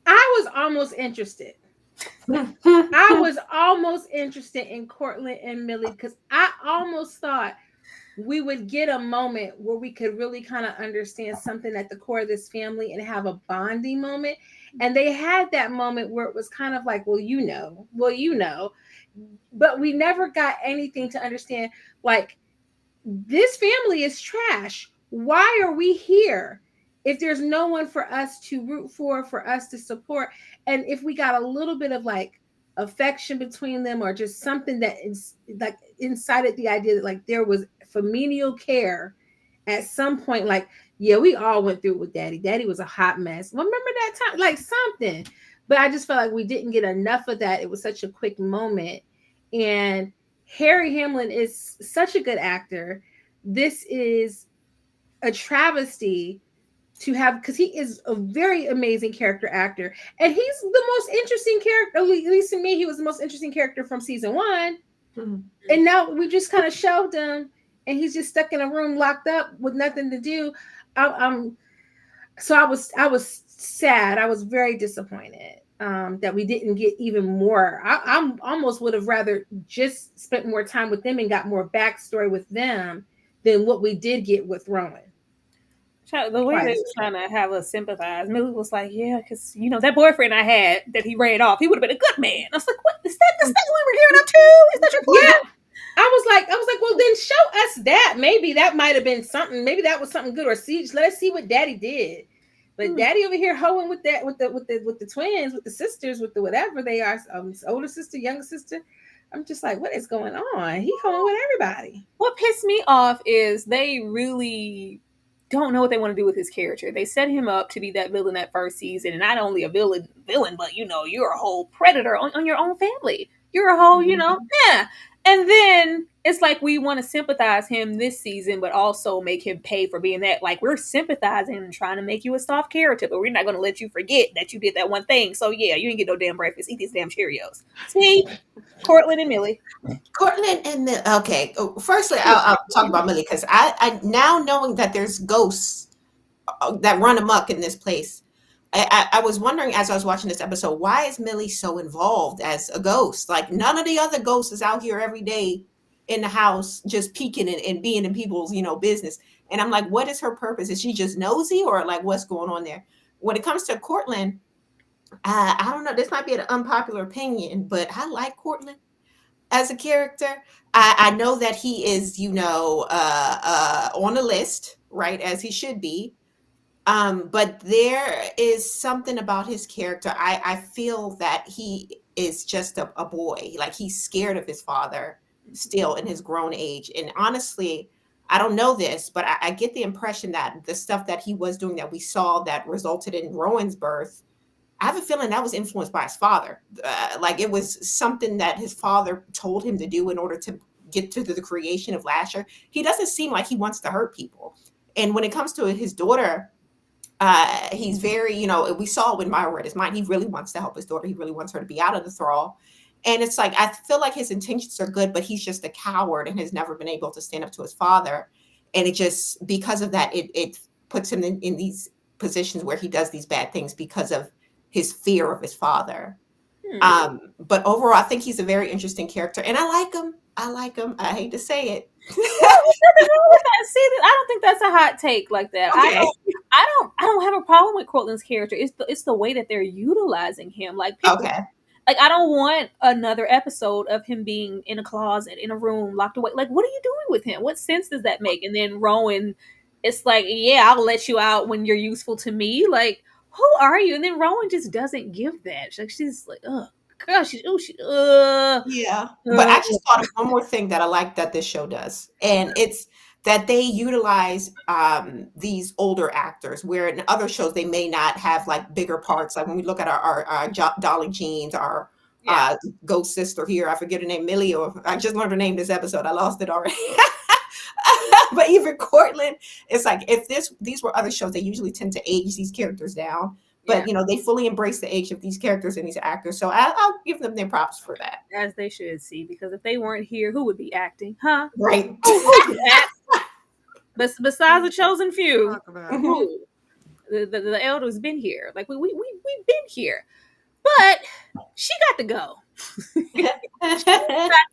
I was almost interested. I was almost interested in Cortland and Millie because I almost thought we would get a moment where we could really kind of understand something at the core of this family and have a bonding moment. And they had that moment where it was kind of like, well, but we never got anything to understand. Like, this family is trash. Why are we here? If there's no one for us to root for us to support, and if we got a little bit of like affection between them, or just something that is like incited the idea that like there was familial care at some point, like, yeah, we all went through it with Daddy. Daddy was a hot mess. Well, remember that time? Like something. But I just felt like we didn't get enough of that. It was such a quick moment. And Harry Hamlin is such a good actor. This is a travesty to have, because he is a very amazing character actor, and he's the most interesting character. At least to me, he was the most interesting character from season one. Mhm. And now we just kind of shelved him, and he's just stuck in a room, locked up with nothing to do. So I was sad. I was very disappointed that we didn't get even more. I almost would have rather just spent more time with them and got more backstory with them than what we did get with Rowan. The way they were trying to have us sympathize, Millie was like, yeah, because, that boyfriend I had that he ran off, he would have been a good man. I was like, what? Is that what we were hearing up to? Is that your plan? Yeah. I was like, well, then show us that. Maybe that might have been something. Maybe that was something good. Or see, let us see what Daddy did. But Daddy over here hoeing with that, with the twins, with the sisters, with the whatever they are, older sister, younger sister. I'm just like, what is going on? He hoeing with everybody. What pissed me off is they really don't know what they want to do with his character. They set him up to be that villain that first season, and not only a villain, but you're a whole predator on your own family. You're a whole, yeah. And then it's like we want to sympathize him this season, but also make him pay for being that. Like, we're sympathizing and trying to make you a soft character, but we're not going to let you forget that you did that one thing. So yeah, you didn't get no damn breakfast. Eat these damn Cheerios. See, Cortland and Millie. Cortland and Millie. Okay, firstly, I'll talk about Millie because I now knowing that there's ghosts that run amok in this place. I was wondering as I was watching this episode, why is Millie so involved as a ghost? Like, none of the other ghosts is out here every day in the house just peeking and being in people's business. And I'm like, what is her purpose? Is she just nosy, or like what's going on there? When it comes to Cortland, I don't know. This might be an unpopular opinion, but I like Cortland as a character. I know that he is, on the list, right, as he should be. But there is something about his character. I feel that he is just a boy. Like, he's scared of his father still in his grown age. And honestly, I don't know this, but I get the impression that the stuff that he was doing that we saw that resulted in Rowan's birth, I have a feeling that was influenced by his father. Like, it was something that his father told him to do in order to get to the creation of Lasher. He doesn't seem like he wants to hurt people. And when it comes to his daughter, he's very, we saw when Myra read his mind, he really wants to help his daughter. He really wants her to be out of the thrall. And it's like, I feel like his intentions are good, but he's just a coward and has never been able to stand up to his father. And it just, because of that, it puts him in these positions where he does these bad things because of his fear of his father. But overall, I think he's a very interesting character, and I like him. I hate to say it. See, I don't think that's a hot take like that. Okay. I don't have a problem with Cortland's character. It's the way that they're utilizing him. Like, people, Okay. like, I don't want another episode of him being in a closet, in a room, locked away. Like, what are you doing with him? What sense does that make? And then Rowan, it's like, yeah, I'll let you out when you're useful to me. Like, who are you? And then Rowan just doesn't give that. She's like, oh gosh, Yeah. But I just thought of one more thing that I like that this show does. And it's that they utilize these older actors, where in other shows they may not have like bigger parts. Like when we look at our Dolly Jeans, our ghost sister here, I forget her name, Millie, or I just learned her name this episode. I lost it already. But even Cortland, it's like, if these were other shows, they usually tend to age these characters down. But they fully embrace the age of these characters and these actors. So I'll give them their props for that. As they should, see, because if they weren't here, who would be acting? Huh? Right. But besides the chosen few, Talk about it. the elders been here. Like, we've been here. But she got to go.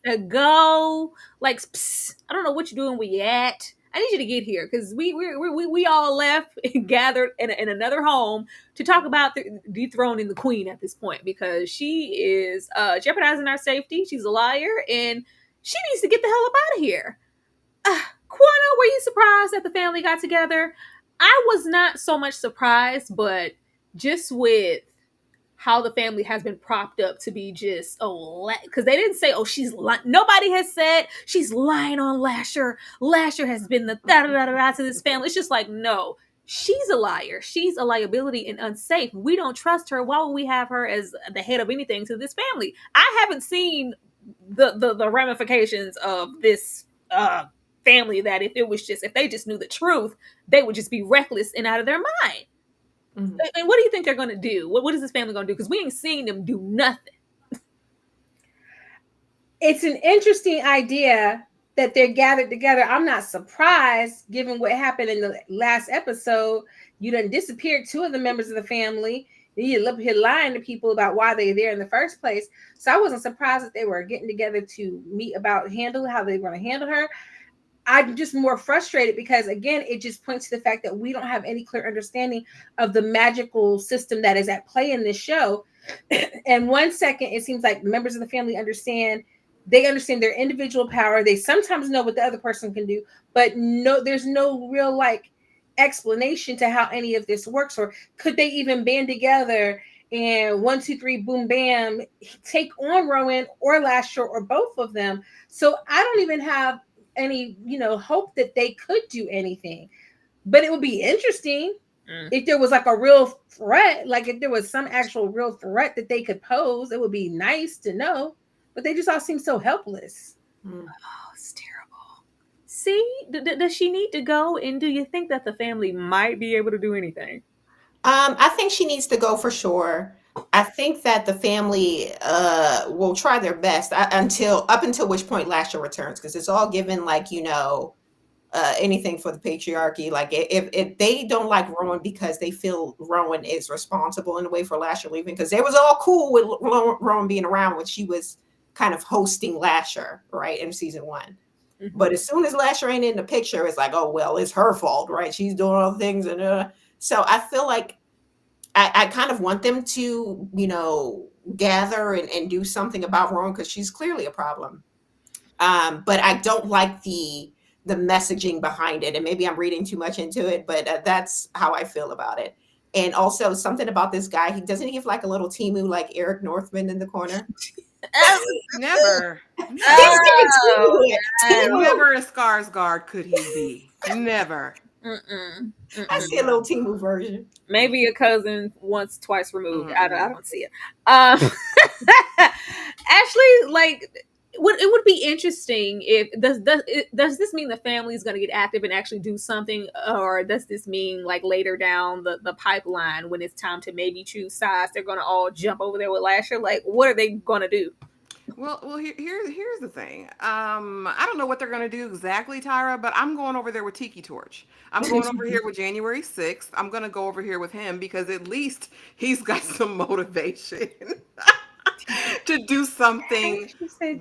To go. Like, psst, I don't know what you're doing, where you at. I need you to get here, because we all left and gathered in another home to talk about dethroning the queen at this point, because she is jeopardizing our safety. She's a liar, and she needs to get the hell up out of here. Quanah, were you surprised that the family got together? I was not so much surprised, but just with how the family has been propped up to be just, because they didn't say, she's lying. Nobody has said she's lying on Lasher. Lasher has been the da-da-da-da to this family. It's just like, no, she's a liar. She's a liability and unsafe. We don't trust her. Why would we have her as the head of anything to this family? I haven't seen the ramifications of this family, that if they just knew the truth, they would just be reckless and out of their mind. Mm-hmm. And what do you think they're going to do? What is this family going to do? Because we ain't seen them do nothing. It's an interesting idea that they're gathered together. I'm not surprised, given what happened in the last episode. You done disappeared two of the members of the family. You're up here lying to people about why they're there in the first place. So I wasn't surprised that they were getting together to meet about how they were going to handle her. I'm just more frustrated because, again, it just points to the fact that we don't have any clear understanding of the magical system that is at play in this show. And 1 second, it seems like members of the family understand they understand their individual power. They sometimes know what the other person can do, but no, there's no real like explanation to how any of this works, or could they even band together and 1, 2, 3, boom, bam, take on Rowan or Lasher or both of them? So I don't even have any, hope that they could do anything. But it would be interesting if there was like a real threat, like if there was some actual real threat that they could pose. It would be nice to know, but they just all seem so helpless. Oh, it's terrible. See, does she need to go? And do you think that the family might be able to do anything? I think she needs to go for sure. I think that the family will try their best until which point Lasher returns, because it's all given like anything for the patriarchy. Like if they don't like Rowan because they feel Rowan is responsible in a way for Lasher leaving, because they was all cool with Rowan being around when she was kind of hosting Lasher, right, in season 1. Mm-hmm. But as soon as Lasher ain't in the picture, it's like, oh well, it's her fault, right? She's doing all the things, and so I feel like I kind of want them to, gather and do something about Rowan, because she's clearly a problem. But I don't like the messaging behind it, and maybe I'm reading too much into it, but that's how I feel about it. And also something about this guy, he doesn't he have like a little Timu like Eric Northman in the corner. Never. He's Oh, giving Timu. Never a Skarsgård could he be. Never. I see a little Timu version. Maybe a cousin once, twice removed. I don't see it. Actually, like, it would be interesting if does this mean the family is going to get active and actually do something, or does this mean like later down the pipeline when it's time to maybe choose sides, they're going to all jump over there with Lasher? Like, what are they going to do? Well, here's the thing. I don't know what they're gonna do exactly, Tyra, but I'm going over there with Tiki Torch. I'm going over here with January 6th. I'm gonna go over here with him because at least he's got some motivation to do something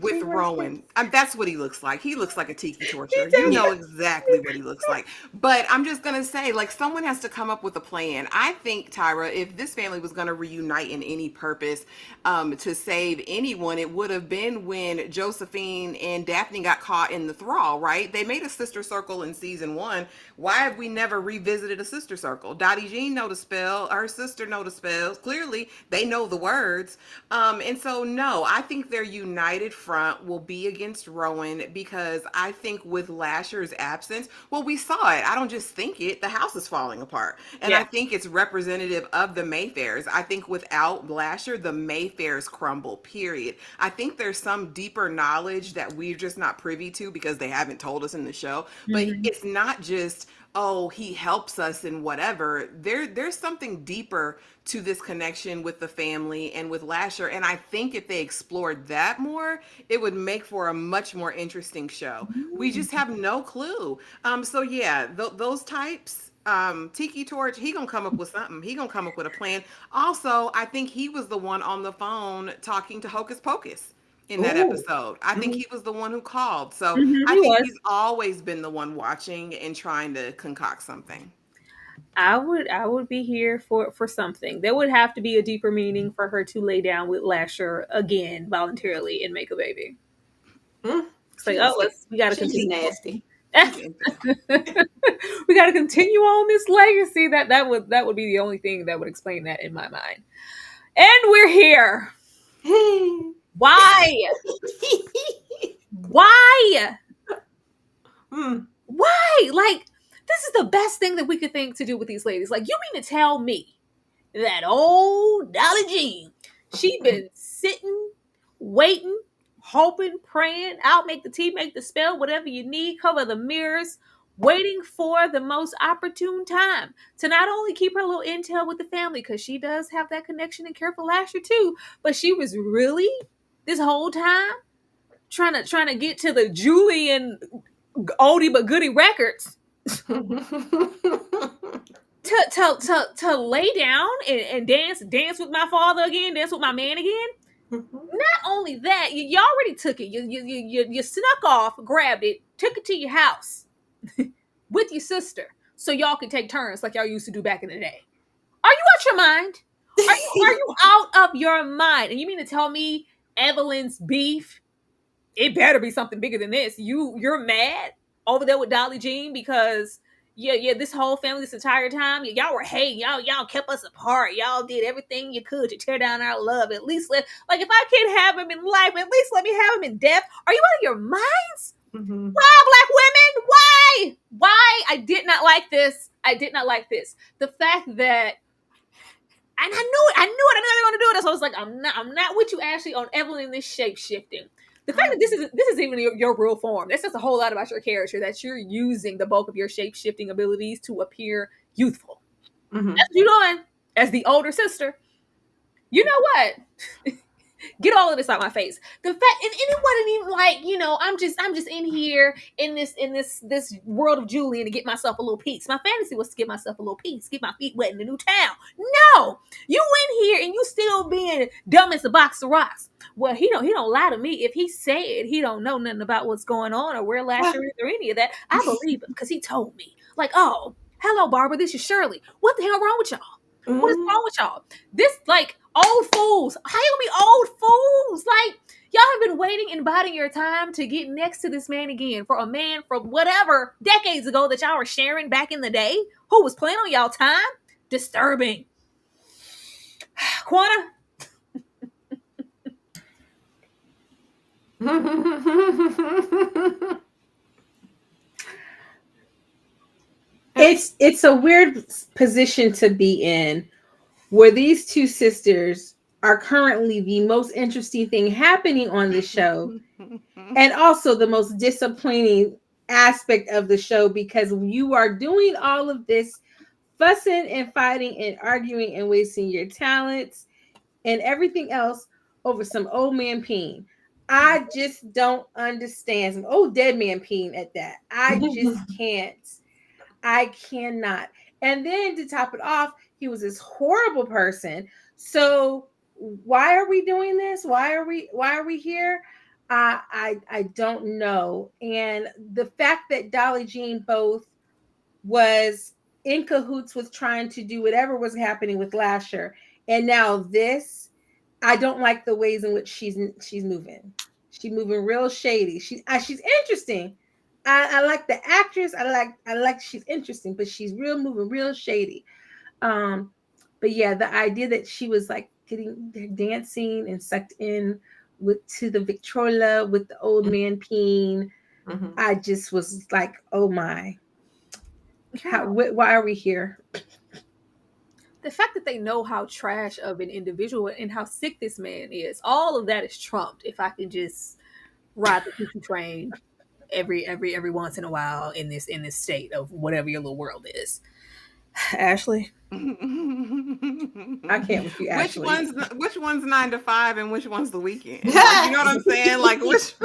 with Rowan. That's what he looks like. He looks like a Tiki Torcher. You know exactly what he looks like. But I'm just gonna say, like, someone has to come up with a plan. I think, Tyra, if this family was gonna reunite in any purpose, to save anyone, it would have been when Josephine and Daphne got caught in the thrall, right? They made a sister circle in season 1. Why have we never revisited a sister circle? Dottie Jean know the spell. Her sister know the spells. Clearly, they know the words. And so, no, I think their united front will be against Rowan, because I think with Lasher's absence, well, we saw it. I don't just think it. The house is falling apart. And Yeah. I think it's representative of the Mayfairs. I think without Lasher, the Mayfairs crumble, period. I think there's some deeper knowledge that we're just not privy to because they haven't told us in the show. But it's not just, oh, he helps us and whatever. There's something deeper to this connection with the family and with Lasher. And I think if they explored that more, it would make for a much more interesting show. We just have no clue. So yeah, those types, Tiki Torch, he gonna come up with something. He gonna come up with a plan. Also, I think he was the one on the phone talking to Hocus Pocus in that episode. I think he was the one who called. So I think he's always been the one watching and trying to concoct something. I would be here for something. There would have to be a deeper meaning for her to lay down with Lasher again voluntarily and make a baby. It's like, we gotta She's continue. nasty. We gotta continue on this legacy. That would be the only thing that would explain that in my mind. And we're here. Why? Why? Why? Like, this is the best thing that we could think to do with these ladies. Like, you mean to tell me that old Dolly Jean, she been sitting, waiting, hoping, praying, out, make the tea, make the spell, whatever you need, cover the mirrors, waiting for the most opportune time to not only keep her little intel with the family, because she does have that connection and care for Lasher too, but she was really this whole time trying to get to the Julian oldie but goodie records to lay down and dance with my father again, dance with my man again. Not only that, you already took it. You snuck off, grabbed it, took it to your house with your sister, so y'all could take turns like y'all used to do back in the day. Are you out your mind? Are you out of your mind? And you mean to tell me Evelyn's beef it better be something bigger than this. You're mad over there with Dolly Jean because yeah, this whole family this entire time, y'all were hating, y'all kept us apart, y'all did everything you could to tear down our love. At least like if I can't have him in life, at least let me have him in death. Are you out of your minds? Mm-hmm. Why, black women? Why? Why? I did not like this. I did not like this. The fact that, and I knew it. I knew they were going to do it. So I was like, I'm not with you, Ashley, on Evelyn in this shape shifting. The fact that this is even your real form. That says a whole lot about your character. That you're using the bulk of your shape shifting abilities to appear youthful. Mm-hmm. That's what you're doing as the older sister. You know what? Get all of this out my face. The fact, and it wasn't even like, I'm just in here in this world of Julian to get myself a little peace. My fantasy was to get myself a little peace, get my feet wet in the new town. No, you in here and you still being dumb as a box of rocks. Well, he don't lie to me. If he said he don't know nothing about what's going on or where Lasher is or any of that, I believe him because he told me. Like, oh, hello, Barbara, this is Shirley. What the hell wrong with y'all? What is wrong with y'all? This, like, old fools. How you gonna be old fools? Like, y'all have been waiting and biding your time to get next to this man again for a man from whatever decades ago that y'all were sharing back in the day who was playing on y'all time? Disturbing. Quana? It's a weird position to be in where these two sisters are currently the most interesting thing happening on the show and also the most disappointing aspect of the show because you are doing all of this fussing and fighting and arguing and wasting your talents and everything else over some old man peen. I just don't understand. Some old dead man peen at that. I just can't. I cannot. And then to top it off, he was this horrible person. So why are we doing this? Why are we here? I don't know. And the fact that Dolly Jean both was in cahoots with trying to do whatever was happening with Lasher, and now this, I don't like the ways in which she's moving. She's moving real shady. She's interesting. I like the actress. I like she's interesting, but she's moving real shady. But yeah, the idea that she was like getting dancing and sucked in to the Victrola with the old man peen. Mm-hmm. I just was like, oh my. Why are we here? The fact that they know how trash of an individual and how sick this man is, all of that is trumped. If I can just ride the cuckoo train every once in a while in this state of whatever your little world is. Ashley, I can't with you, Ashley. Which one's 9 to 5 and which one's the weekend? Like, you know what I'm saying? Like, which?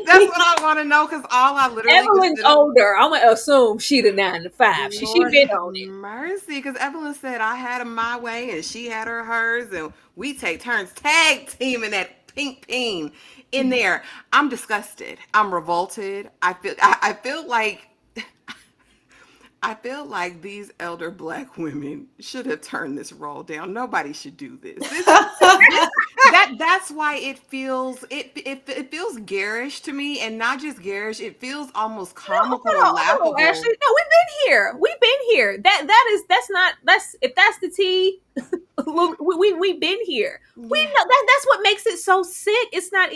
That's what I want to know because all I literally Evelyn's older. I'm gonna assume she the 9 to 5. She been on it. Mercy, because Evelyn said I had him my way and she had hers, and we take turns tag teaming that pink peen in there. I'm disgusted. I'm revolted. I feel like these elder Black women should have turned this role down. Nobody should do this. That's why it feels garish to me, and not just garish. It feels almost comical and laughable. Ashley, no, we've been here. If that's the tea, we've been here. Yeah. We know that's what makes it so sick. It's not.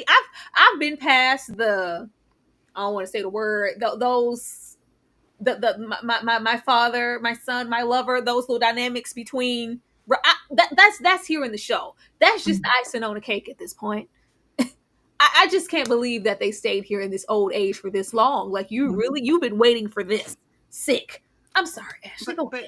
I've been past the. I don't want to say the word. Those. My father, my son, my lover, those little dynamics between that's here in the show. That's just icing on the cake at this point. I just can't believe that they stayed here in this old age for this long. Like you've been waiting for this. Sick. I'm sorry, Ashley. But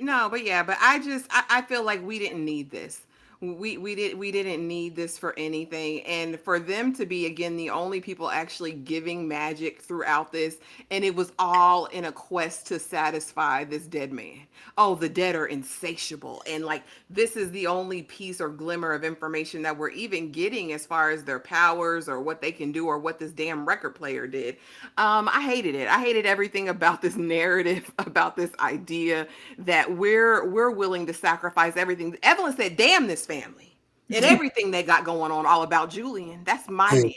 I feel like we didn't need this. We didn't need this for anything, and for them to be again the only people actually giving magic throughout this, and it was all in a quest to satisfy this dead man. Oh, the dead are insatiable, and like this is the only piece or glimmer of information that we're even getting as far as their powers or what they can do or what this damn record player did. I hated it. I hated everything about this narrative, about this idea that we're willing to sacrifice everything. Evelyn said, "Damn this family and everything they got going on, all about Julian. That's my man.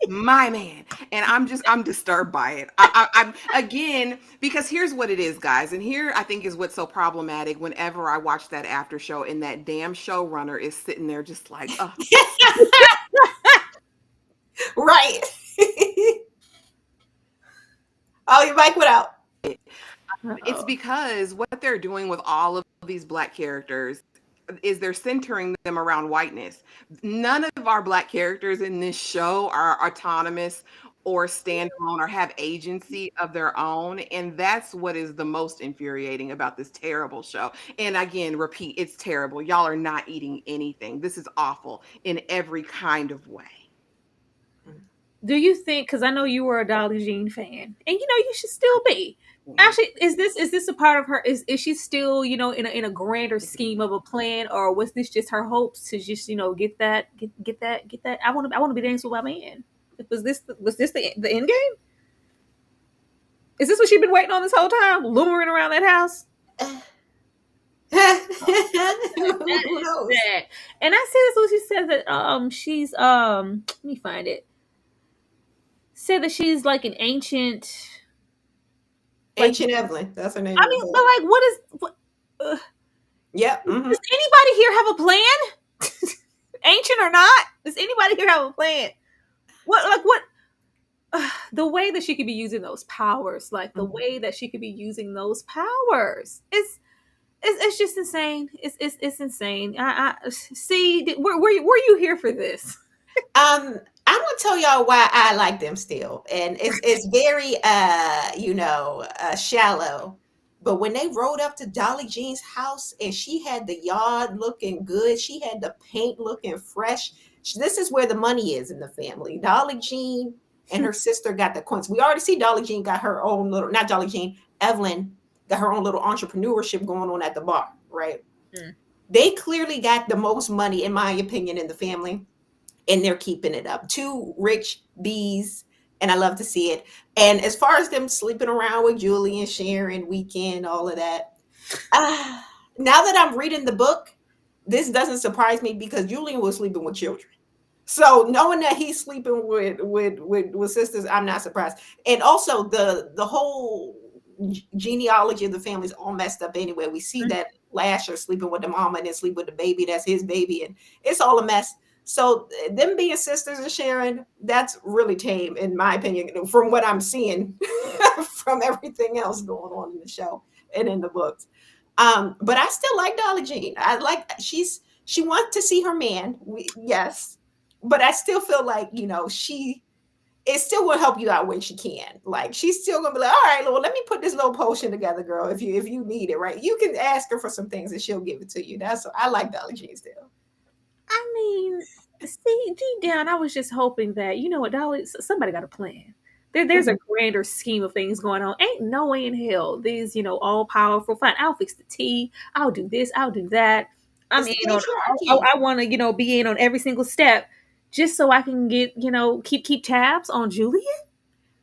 my man. And I'm disturbed by it. I'm again, because here's what it is, guys. And here I think is what's so problematic whenever I watch that after show and that damn showrunner is sitting there just like, Right. Oh, your mic went out. it's because what they're doing with all of these black characters is they're centering them around whiteness. None of our black characters in this show are autonomous or standalone or have agency of their own. And that's what is the most infuriating about this terrible show. And again, repeat, it's terrible. Y'all are not eating anything. This is awful in every kind of way. Do you think, because I know you were a Dolly Jean fan, and you should still be. Actually, is this a part of her? Is she still in a grander scheme of a plan, or was this just her hopes to just get that? I want to be dancing with my man. Was this the end game? Is this what she's been waiting on this whole time, lumbering around that house? Who knows? And I see this. Lucy said that she's let me find it. Said that she's like an ancient. Ancient Evelyn. That's her name. I mean, but like, what? Yep. Mm-hmm. Does anybody here have a plan? Ancient or not? Does anybody here have a plan? What? The way that she could be using those powers, like the way that she could be using those powers, it's just insane. It's insane. I see. Were you here for this? I'm gonna tell y'all why I like them still, and it's very shallow. But when they rode up to Dolly Jean's house and she had the yard looking good, she had the paint looking fresh. This is where the money is in the family. Dolly Jean and her sister got the coins. We already see Dolly Jean got her own little, not Dolly Jean, Evelyn got her own little entrepreneurship going on at the bar, right? Mm. They clearly got the most money, in my opinion, in the family. And they're keeping it up. Two rich bees, and I love to see it. And as far as them sleeping around with Julie and Sharon, Weekend, all of that, now that I'm reading the book, this doesn't surprise me because Julian was sleeping with children. So knowing that he's sleeping with sisters, I'm not surprised. And also the whole genealogy of the family is all messed up anyway. We see that Lasher sleeping with the mama and then sleep with the baby. That's his baby, and it's all a mess. So them being sisters and Sharon, that's really tame, in my opinion, from what I'm seeing from everything else going on in the show and in the books. But I still like Dolly Jean. She wants to see her man, yes, but I still feel like it still will help you out when she can. Like she's still gonna be like, all right, well, let me put this little potion together, girl. If you need it, right? You can ask her for some things and she'll give it to you. I like Dolly Jean still. I mean, see, deep down, I was just hoping that, Dolly, somebody got a plan. There's a grander scheme of things going on. Ain't no way in hell these, all powerful, fine, I'll fix the tea. I'll do this. I'll do that. I want to, be in on every single step just so I can get, keep tabs on Julian.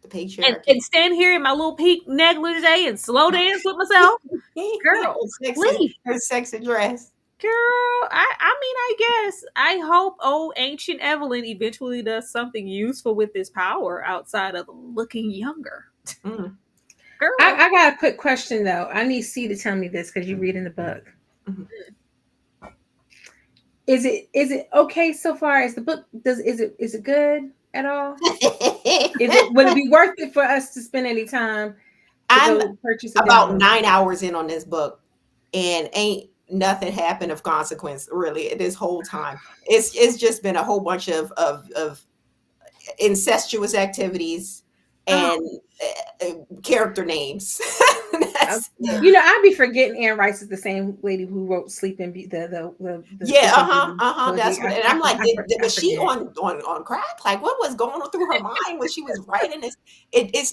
The patriarchy. And stand here in my little pink negligee and slow dance with myself. Girl, her sexy dress. Girl, I guess I hope old ancient Evelyn eventually does something useful with this power outside of looking younger. Mm. Girl, I got a quick question though. I need C to tell me this because you read in the book. Mm-hmm. Is it okay so far as the book does? Is it good at all? Would it be worth it for us to spend any time? I'm purchase about 9 hours in on this book, and ain't nothing happened of consequence really this whole time. It's just been a whole bunch of incestuous activities and character names. I'd be forgetting Anne Rice is the same lady who wrote Sleeping Beauty. The That's what, and I'm like, was she on crack? Like, what was going on through her mind when she was writing this? It's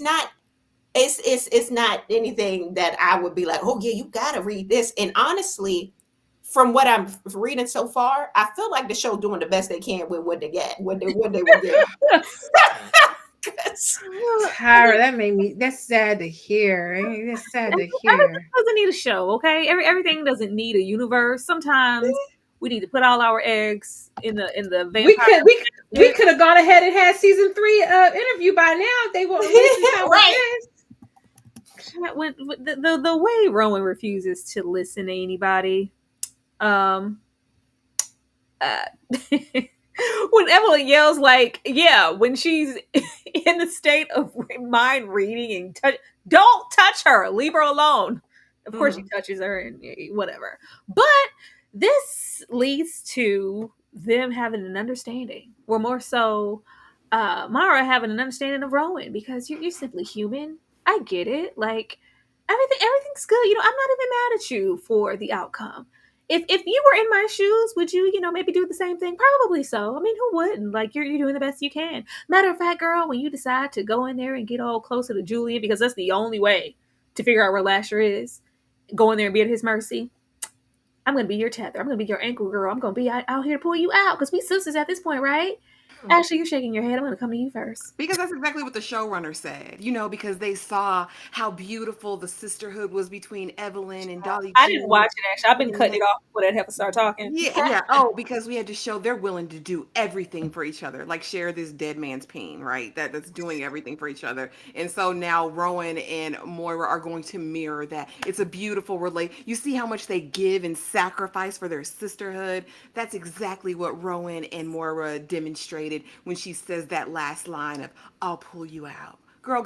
not anything that I would be like, oh yeah, you gotta read this. And honestly, from what I'm reading so far, I feel like the show doing the best they can with what they get, what they were getting. Tyra, that's sad to hear. That's sad to hear. Everything doesn't need a show, okay? Everything doesn't need a universe. Sometimes we need to put all our eggs in the vampire. We could have gone ahead and had season 3 interview by now. They were wasting time with Right. this. When the way Rowan refuses to listen to anybody, um, uh, when Evelyn yells like, yeah, when she's in the state of mind reading and don't touch her, leave her alone. Of course, she touches her and whatever. But this leads to them having an understanding, or more so, Mara having an understanding of Rowan, because you're simply human. I get it. Like everything's good. I'm not even mad at you for the outcome. If you were in my shoes, would you, maybe do the same thing? Probably so. I mean, who wouldn't? Like, you're doing the best you can. Matter of fact, girl, when you decide to go in there and get all closer to Julian, because that's the only way to figure out where Lasher is, go in there and be at his mercy. I'm gonna be your tether. I'm gonna be your ankle girl. I'm gonna be out here to pull you out, because we sisters at this point, right? Ashley, you're shaking your head. I'm gonna come to you first. Because that's exactly what the showrunner said, because they saw how beautiful the sisterhood was between Evelyn and Dolly I didn't Jean. watch it, actually. I've been cutting it off before that heifer start talking. Yeah. Oh, because we had to show they're willing to do everything for each other, like share this dead man's pain, right? That's doing everything for each other. And so now Rowan and Moira are going to mirror that. It's a beautiful relate. You see how much they give and sacrifice for their sisterhood. That's exactly what Rowan and Moira demonstrated when she says that last line of "I'll pull you out." Girl,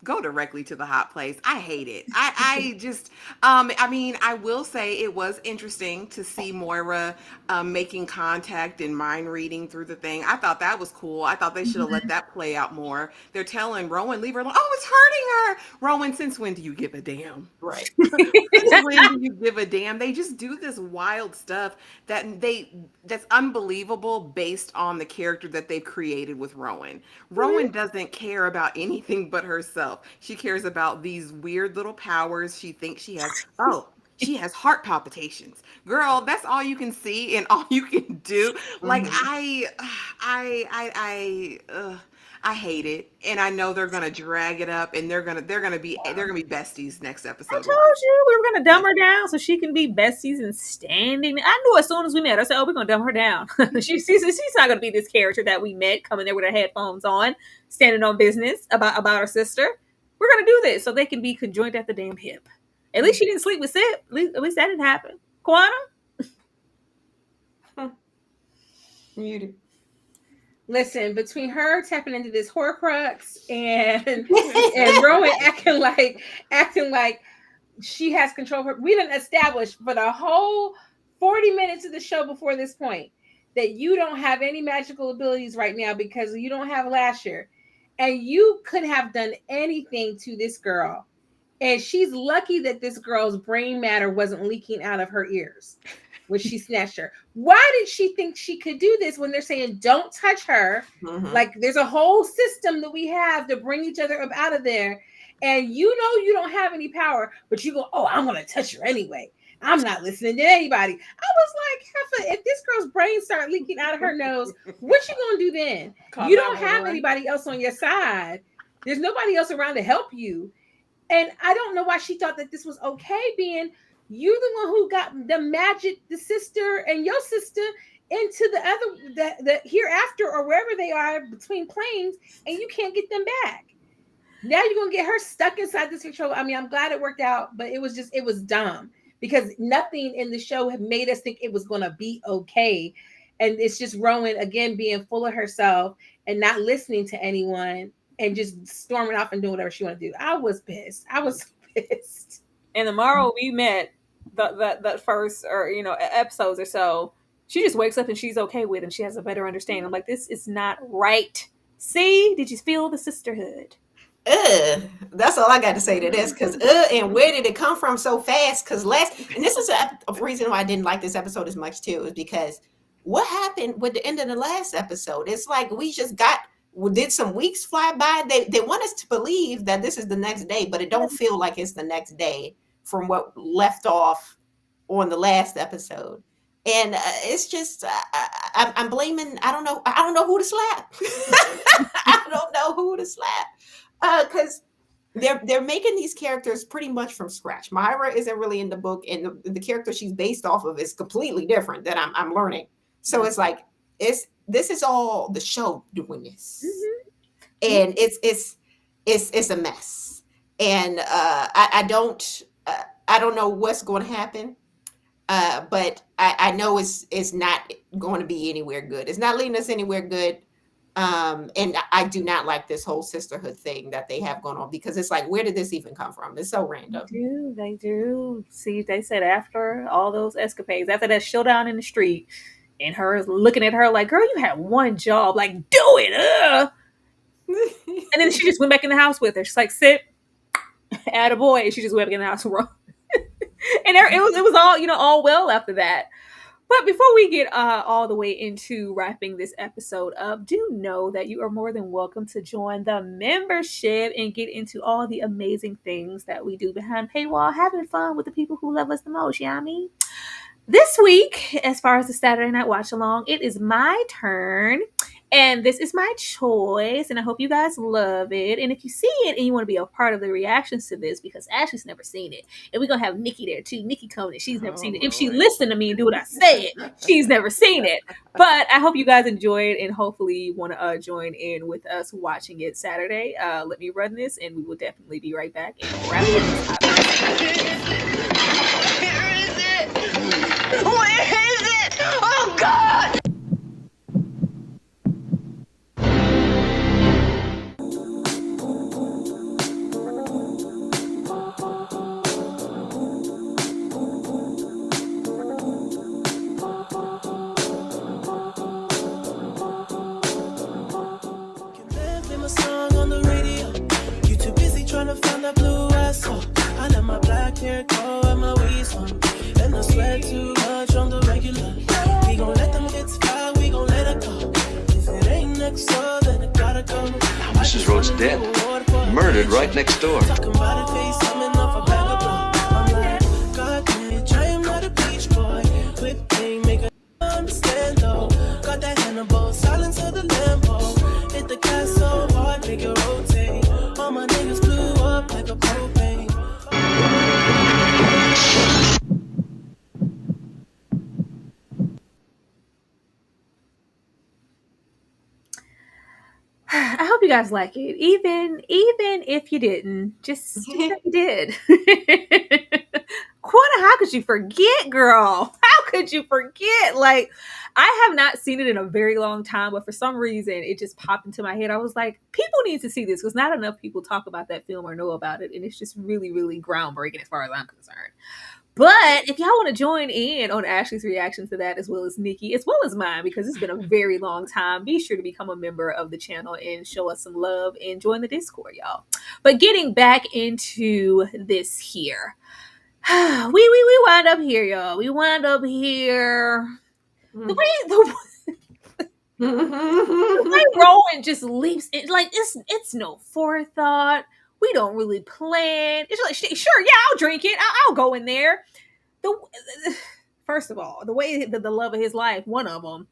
go directly to the hot place. I hate it. I just I mean, I will say it was interesting to see Moira making contact and mind reading through the thing. I thought that was cool. I thought they should have let that play out more. They're telling Rowan, leave her alone. Oh, it's hurting her. Rowan, since when do you give a damn? Right. Since when do you give a damn? They just do this wild stuff that's unbelievable based on the character that they've created with Rowan. Rowan doesn't care about anything but herself. She cares about these weird little powers she thinks she has. Oh, she has heart palpitations. Girl, that's all you can see and all you can do. Like I hate it, and I know they're gonna drag it up, and they're gonna be besties next I episode. told you we were gonna dumb her down so she can be besties and standing. I knew as soon as we met. I said, "Oh, we're gonna dumb her down." She's not gonna be this character that we met coming there with her headphones on, standing on business about her sister. We're gonna do this so they can be conjoined at the damn hip. At least she didn't sleep with Sip. At least that didn't happen. Quantum. Muted. Listen, between her tapping into this Horcrux and Rowan acting like she has control of her. We didn't establish for the whole 40 minutes of the show before this point that you don't have any magical abilities right now because you don't have Lasher. And you could have done anything to this girl. And she's lucky that this girl's brain matter wasn't leaking out of her ears when she snatched her. Why did she think she could do this when they're saying don't touch her? Like there's a whole system that we have to bring each other up out of there. And you don't have any power, but you go, oh, I'm going to touch her anyway. I'm not listening to anybody. I was like, Heifer, if this girl's brain start leaking out of her nose, what you going to do then? You don't have anybody else on your side. There's nobody else around to help you. And I don't know why she thought that this was okay, being you're the one who got the magic, the sister and your sister into the other, the hereafter or wherever they are between planes, and you can't get them back. Now you're going to get her stuck inside this control. I mean, I'm glad it worked out, but it was dumb because nothing in the show had made us think it was going to be okay. And it's just Rowan, again, being full of herself and not listening to anyone and just storming off and doing whatever she wanted to do. I was pissed. And the morrow we met, the first episodes or so, she just wakes up and she's okay with it and she has a better understanding. I'm like, this is not right. See, did you feel the sisterhood? That's all I got to say to this. Because and where did it come from so fast? Because and this is a reason why I didn't like this episode as much too, is because what happened with the end of the last episode? It's like we did some weeks fly by. They want us to believe that this is the next day, but it don't feel like it's the next day from what left off on the last episode. And it's just I'm blaming. I don't know who to slap. I don't know who to slap. Because they're making these characters pretty much from scratch. Myra isn't really in the book, and the character she's based off of is completely different that I'm learning. So it's like this is all the show doing this, Mhm. and it's a mess. And I don't know what's going to happen. But I know it's not going to be anywhere good. It's not leading us anywhere good. And I do not like this whole sisterhood thing that they have going on, because it's like, where did this even come from? It's so They random. do. They do. See, they said after all those escapades, after that showdown in the street, and her looking at her like, "Girl, you had one job. Like, do it." And then she just went back in the house with her. She's like, "Sit, add a boy." And she just went back in the house and and it was all all well after that. But before we get all the way into wrapping this episode up, do know that you are more than welcome to join the membership and get into all the amazing things that we do behind paywall, having fun with the people who love us the most. Yeah, I mean, this week, as far as the Saturday Night Watch Along, it is my turn. And this is my choice, and I hope you guys love it. And if you see it and you want to be a part of the reactions to this, because Ashley's never seen it, and we're gonna have Nikki there too. Nikki coming, she's never seen it. If she Lord. listened to me and do what I said, she's never seen it. But I hope you guys enjoy it, and hopefully want to join in with us watching it Saturday. Let me run this, and we will definitely be right back and wrap this up. Where is it? Where is it? Oh, God! Find that blue asshole. I let my black hair go and my weeds on. And I sweat too much on the regular. We gon' let them hits fly, we gon' let it go. If it ain't next door, then it gotta go. Mrs. Rhodes dead. Murdered right next door. Talking about a face coming off a bag of blow. I'm like, God, bitch, I am not a beach boy. Whip thing, make a understand though. Got that Hannibal, silence of the Lambo. Hit the gas so hard, make it rotate. All my niggas blew up like a propane. I hope you guys like it. Even if you didn't, just say you did. Quanta, how could you forget, girl? How could you forget? Like, I have not seen it in a very long time, but for some reason it just popped into my head. I was like, people need to see this because not enough people talk about that film or know about it, and it's just really, really groundbreaking as far as I'm concerned. But if y'all want to join in on Ashley's reaction to that, as well as Nikki, as well as mine, because it's been a very long time, be sure to become a member of the channel and show us some love and join the Discord, y'all. But getting back into this here, we wind up here, y'all. We wind up here. The way Rowan just leaps in, like it's no forethought. We don't really plan. It's like, sure, yeah, I'll drink it. I'll go in there. First of all, the way the love of his life, one of them,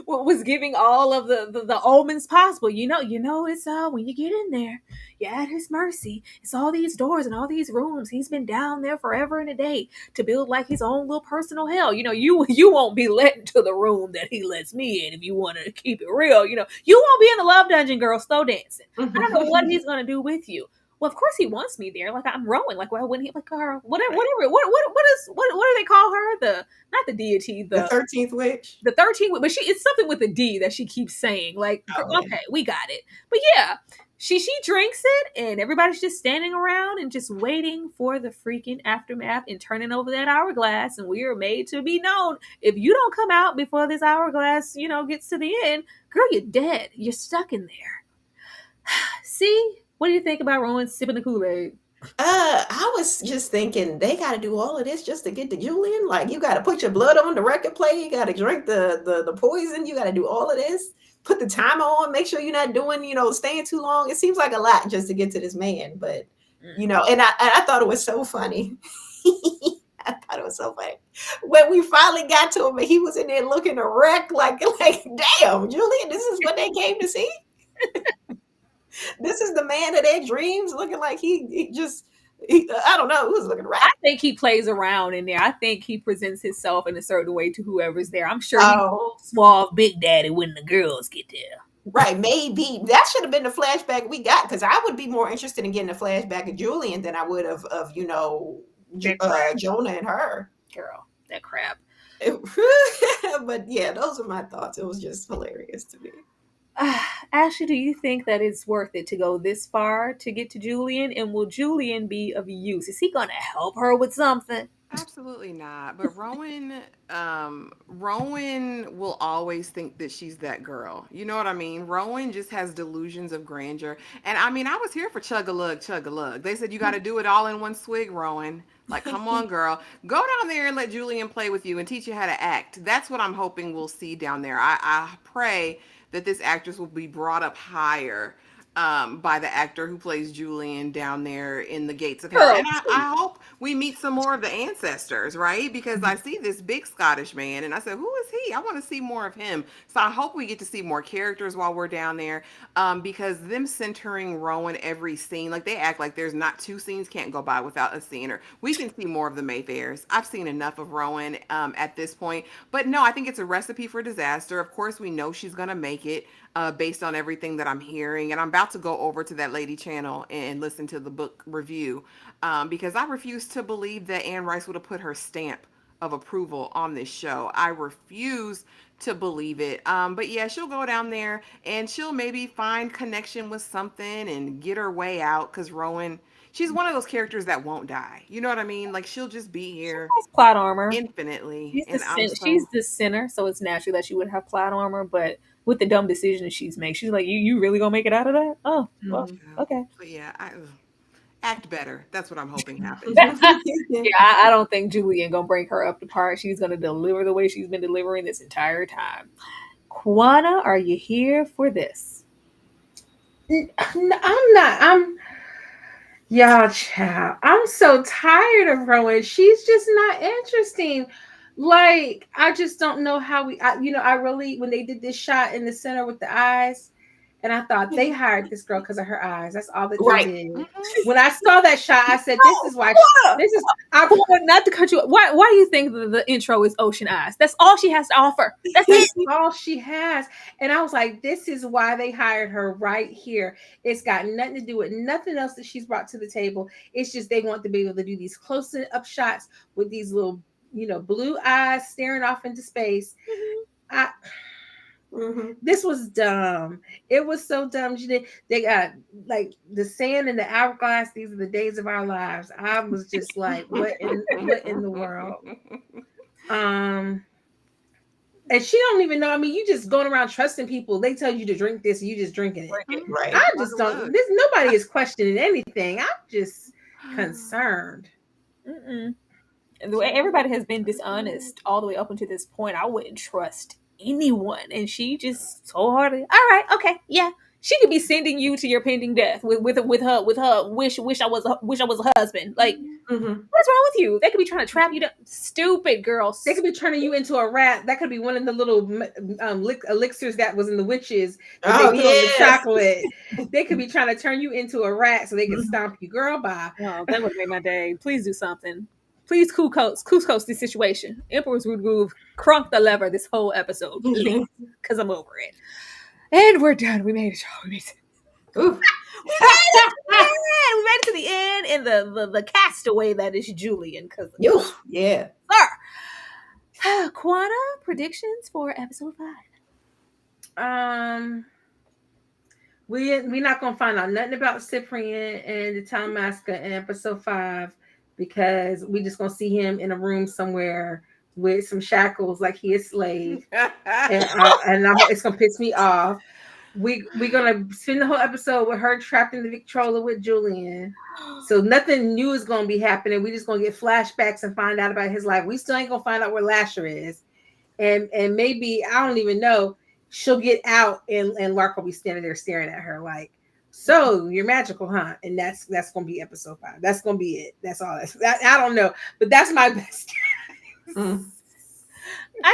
was giving all of the omens possible. You know, it's when you get in there, you're at his mercy. It's all these doors and all these rooms. He's been down there forever and a day to build like his own little personal hell. You know, you won't be let into the room that he lets me in if you want to keep it real. You know, you won't be in the love dungeon, girl. Slow dancing. I don't know what he's gonna do with you. Well, of course he wants me there. Like I'm Rowan. Like, well, when he like her, whatever. What do they call her? Not the deity, The 13th witch. the 13th, but it's something with a D that she keeps saying. Like, okay, we got it. But yeah, she drinks it, and everybody's just standing around and just waiting for the freaking aftermath and turning over that hourglass. And we are made to be known. If you don't come out before this hourglass, gets to the end, girl, you're dead. You're stuck in there. See, what do you think about Rowan sipping the Kool-Aid? I was just thinking they got to do all of this just to get to Julian. Like, you got to put your blood on the record play. You got to drink the poison. You got to do all of this. Put the timer on. Make sure you're not doing, staying too long. It seems like a lot just to get to this man. But, and I thought it was so funny. I thought it was so funny. When we finally got to him and he was in there looking a wreck, like damn, Julian, this is what they came to see? This is the man of their dreams, looking like he just I don't know who's looking I right. think he plays around in there. I think he presents himself in a certain way to whoever's there. I'm sure he's Oh, suave big daddy when the girls get there. right. Maybe that should have been the flashback we got, because I would be more interested in getting a flashback of Julian than I would of That crap, Jonah and her. girl. That crap. But yeah, those are my thoughts. It was just hilarious to me. Ashley, do you think that it's worth it to go this far to get to Julian? And will Julian be of use? Is he going to help her with something? Absolutely not. But Rowan will always think that she's that girl. You know what I mean? Rowan just has delusions of grandeur. And I mean, I was here for chug a lug, chug a lug. They said you got to do it all in one swig, Rowan. Like, come on, girl. Go down there and let Julian play with you and teach you how to act. That's what I'm hoping we'll see down there. I pray that this actress will be brought up higher by the actor who plays Julian down there in the gates of hell. Girl, And I hope we meet some more of the ancestors, right? Because I see this big Scottish man and I said, who is he? I want to see more of him. So I hope we get to see more characters while we're down there, because them centering Rowan every scene, like they act like there's not two scenes can't go by without a scene. Or we can see more of the Mayfairs. I've seen enough of Rowan at this point. But no, I think it's a recipe for disaster. Of course, we know she's going to make it. Based on everything that I'm hearing. And I'm about to go over to that lady channel and listen to the book review, because I refuse to believe that Anne Rice would have put her stamp of approval on this show. I refuse to believe it. But yeah, she'll go down there and she'll maybe find connection with something and get her way out, because Rowan, she's one of those characters that won't die. You know what I mean? Like she'll just be here has plot armor. infinitely. And I'm She's so the sinner, so it's natural that she would have plot armor. But with the dumb decisions she's made, she's like, "You really gonna make it out of that? Oh, well, Mhm. okay." but yeah, act better. That's what I'm hoping happens. Yeah, I don't think Julian gonna bring her up to par. She's gonna deliver the way she's been delivering this entire time. Quana, are you here for this? I'm not. Y'all, child. I'm so tired of Rowan. She's just not interesting. Like, I just don't know how I really, when they did this shot in the center with the eyes, and I thought they hired this girl because of her eyes. That's all that they Right. did. Mhm. When I saw that shot, I said, "This is why. This is." I Quana, not to cut you. Why do you think the intro is Ocean Eyes? That's all she has to offer. That's it. That's all she has. And I was like, this is why they hired her right here. It's got nothing to do with nothing else that she's brought to the table. It's just they want to be able to do these close up shots with these little, blue eyes staring off into space. I Mhm. This was dumb. It was so dumb. They got like the sand in the hourglass. These are the days of our lives. I was just like, what in the world? And she don't even know. I mean, you just going around trusting people. They tell you to drink this, and you just drinking it. Right. I just don't. Nobody is questioning anything. I'm just concerned. Mm-mm. The way everybody has been dishonest all the way up until this point, I wouldn't trust anyone. And she just so hardly. All right, okay, yeah. She could be sending you to your pending death with her wish I was a husband. Like, Mhm. what's wrong with you? They could be trying to trap you. Stupid girl. They could be turning you into a rat. That could be one of the little elixirs that was in the witches that they Oh put on the yes. chocolate. They could be trying to turn you into a rat so they can stomp you. Girl, bye. Oh, that would have made my day. Please do something. Please Cusco's this situation. Emperor's Root Groove crunk the lever this whole episode, please, because I'm over it. And we're done. We made it. We made it. Ooh. We made it to the end, and the castaway that is Julian. Because Yeah. sir, Quana predictions for episode 5. We're not gonna find out nothing about Ciprien and the Town Masker in episode 5 because we just gonna see him in a room somewhere with some shackles like he is slave, and it's gonna piss me off. We're gonna spend the whole episode with her trapped in the Victrola with Julian. So nothing new is gonna be happening. We just gonna get flashbacks and find out about his life. We still ain't gonna find out where Lasher is, and maybe I don't even know. She'll get out and Lark will be standing there staring at her like, so you're magical, huh? And that's gonna be episode 5. That's gonna be it. That's all. I don't know, but that's my best. I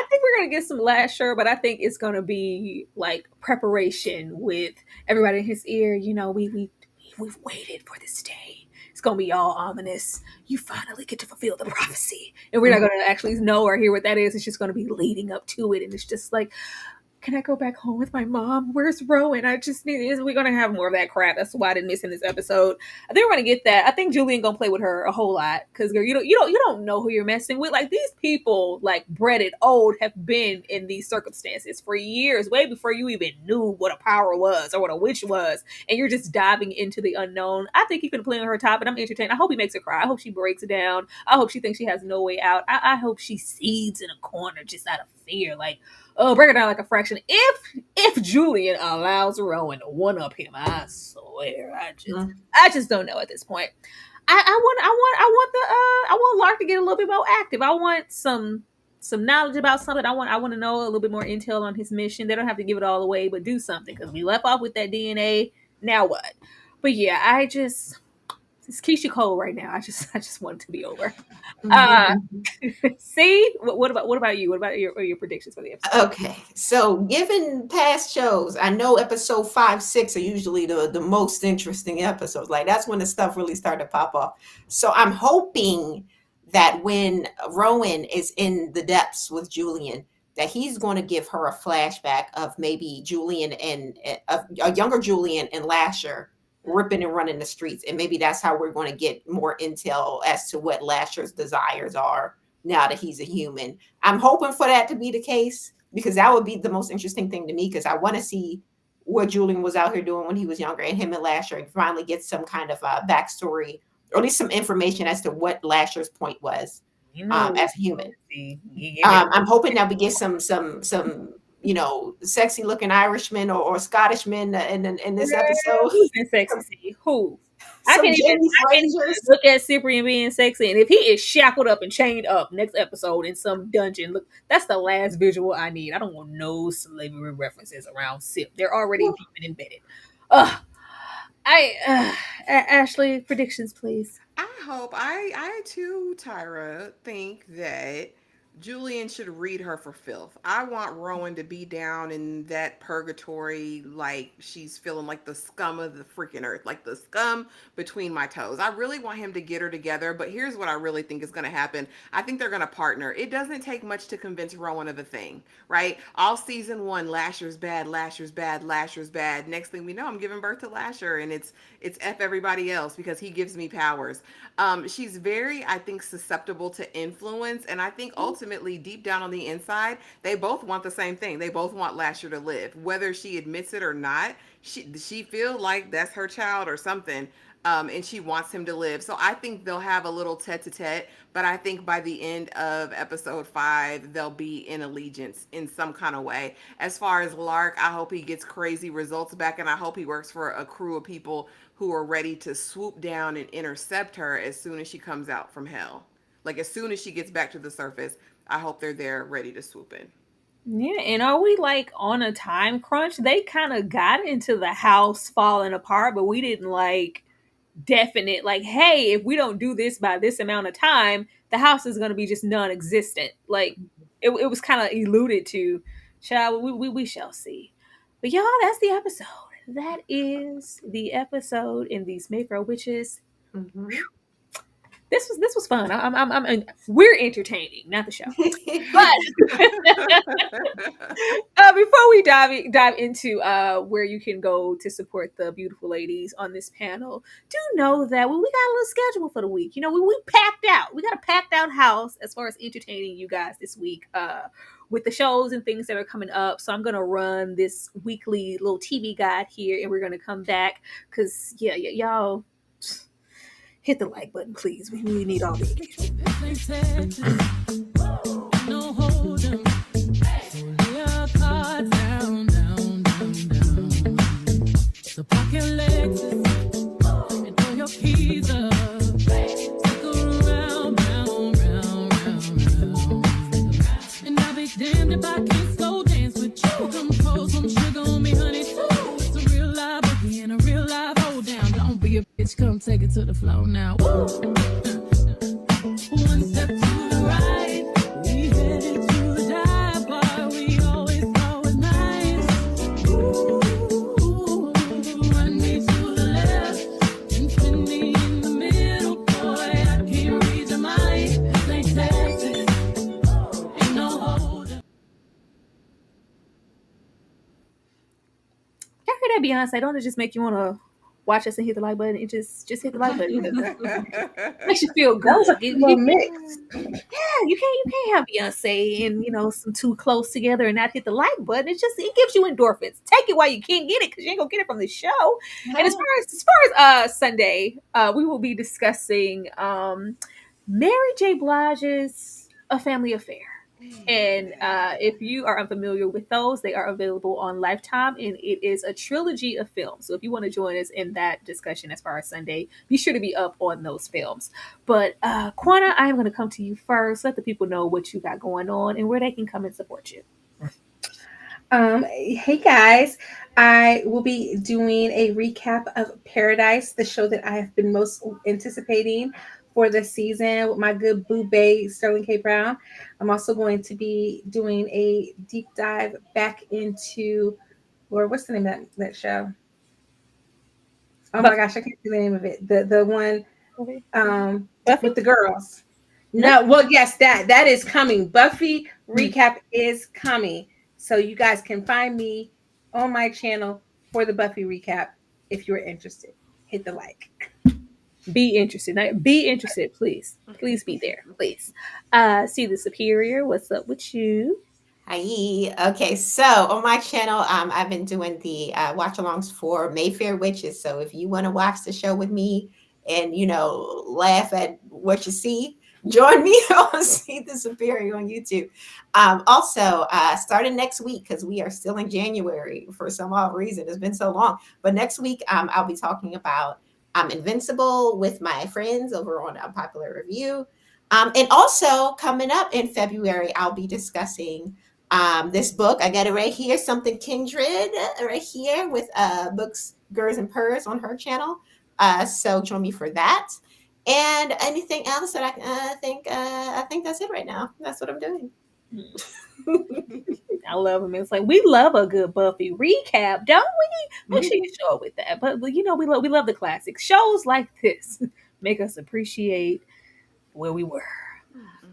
think we're gonna get some Lasher, but I think it's gonna be like preparation with everybody in his ear. We've waited for this day. it's gonna be all ominous. You finally get to fulfill the prophecy, and we're not gonna actually know or hear what that is. It's just gonna be leading up to it, and it's just like, can I go back home with my mom? Where's Rowan? I just need. We're gonna have more of that crap. That's why I didn't miss in this episode. I think we're gonna get that. I think Julian gonna play with her a whole lot because you don't know who you're messing with. Like these people, like breaded old, have been in these circumstances for years, way before you even knew what a power was or what a witch was, and you're just diving into the unknown. I think he's gonna play on her top, and I'm entertained. I hope he makes her cry. I hope she breaks down. I hope she thinks she has no way out. I hope she seeds in a corner just out of fear, like. Oh, break it down like a fraction. If Julian allows Rowan to one up him, I swear, I just don't know at this point. I want Lark to get a little bit more active. I want some knowledge about something. I want to know a little bit more intel on his mission. They don't have to give it all away, but do something because we left off with that DNA. Now what? But yeah, it's Keisha Cole right now. I just want it to be over. See, what about you? What about your predictions for the episode? Okay, so given past shows, I know episode 5, 6 are usually the most interesting episodes. Like that's when the stuff really started to pop off. So I'm hoping that when Rowan is in the depths with Julian, that he's going to give her a flashback of maybe Julian and a younger Julian and Lasher ripping and running the streets, and maybe that's how we're going to get more intel as to what Lasher's desires are now that he's a human. I'm hoping for that to be the case because that would be the most interesting thing to me because I want to see what Julian was out here doing when he was younger and him and Lasher and finally get some kind of backstory or at least some information as to what Lasher's point was as a human. I'm hoping that we get some sexy looking Irishman or Scottishman in this episode. Who's been sexy? Who? I can't even look at Ciprien being sexy, and if he is shackled up and chained up next episode in some dungeon, look, that's the last visual I need. I don't want no slavery references around Cip. They're already deep and embedded. Ashley, predictions, please. I hope I too, Tyra, think that Julian should read her for filth. I want Rowan to be down in that purgatory like she's feeling like the scum of the freaking earth, like the scum between my toes. I really want him to get her together, but here's what I really think is going to happen. I think they're going to partner. It doesn't take much to convince Rowan of a thing, right? All season 1, Lasher's bad, Lasher's bad, Lasher's bad. Next thing we know, I'm giving birth to Lasher, and it's F everybody else because he gives me powers. She's very, I think, susceptible to influence, and I think ultimately deep down on the inside, they both want the same thing. They both want Lasher to live, whether she admits it or not. She feel like that's her child or something, and she wants him to live. So I think they'll have a little tete-a-tete, but I think by the end of episode 5, they'll be in allegiance in some kind of way. As far as Lark, I hope he gets crazy results back, and I hope he works for a crew of people who are ready to swoop down and intercept her as soon as she comes out from hell. Like as soon as she gets back to the surface, I hope they're there ready to swoop in. Yeah, and are we like on a time crunch? They kind of got into the house falling apart, but we didn't like definite like, hey, if we don't do this by this amount of time, the house is going to be just non-existent. Like it was kind of alluded to. We shall see. But y'all, that's the episode. That is the episode in these Mayfair Witches. Mm-hmm. This was fun. We're entertaining, not the show. But before we dive into where you can go to support the beautiful ladies on this panel, do know that we got a little schedule for the week. You know, we packed out. We got a packed out house as far as entertaining you guys this week with the shows and things that are coming up. So I'm gonna run this weekly little TV guide here, and we're gonna come back because y'all. Hit the like button, please. We really need all the engagement. No hold 'em. Lay your cards down. So park your Lexus and throw your keys up. Circle round. And I'll be damned if I can't slow dance with you. Come pour some sugar on me, honey, too. It's a real live boogie and a real live hold down. Don't be a bitch, come take it to the floor now. Woo. One step to the right, we headed to the dive bar. We always go with nice. Ooh, run me to the left and spin me in the middle. Okay, Beyonce, don't it just make you want to watch us and hit the like button? It just hit the like button because it makes you feel That good. was a little mix. Yeah, you can't have Beyonce and some too close together and not hit the like button. It gives you endorphins. Take it while you can get it because you ain't gonna get it from the show. And as far as Sunday, we will be discussing Mary J. Blige's A Family Affair. And if you are unfamiliar with those, they are available on Lifetime, and it is a trilogy of films. So if you want to join us in that discussion as far as Sunday, be sure to be up on those films. But Quana, I am going to come to you first. Let the people know what you got going on and where they can come and support you. Hey guys, I will be doing a recap of Paradise, the show that I have been most anticipating for this season with my good boo bae Sterling K. Brown. I'm also going to be doing a deep dive back into, Lord, what's the name of that show? Oh my gosh, I can't see the name of it. The one Buffy? with the girls. No? No, well, yes, that is coming. Buffy recap is coming. So you guys can find me on my channel for the Buffy recap if you're interested. Hit the like. Be interested. Be interested, please. Please be there, please. See the Superior. What's up with you? Hi. Okay, so on my channel, I've been doing the watch-alongs for Mayfair Witches. So if you want to watch the show with me and laugh at what you see, join me on See the Superior on YouTube. Also, starting next week, because we are still in January for some odd reason, it's been so long. But next week, I'll be talking about Invincible with my friends over on Unpopular Review. And also coming up in February, I'll be discussing this book. I got it right here, Something Kindred, right here with Books, Girls, and Purrs on her channel. So join me for that. And anything else that I think that's it right now. That's what I'm doing. I love them. It's like we love a good Buffy recap, don't we? Make sure you show up with that. But we love the classics. Shows like this make us appreciate where we were.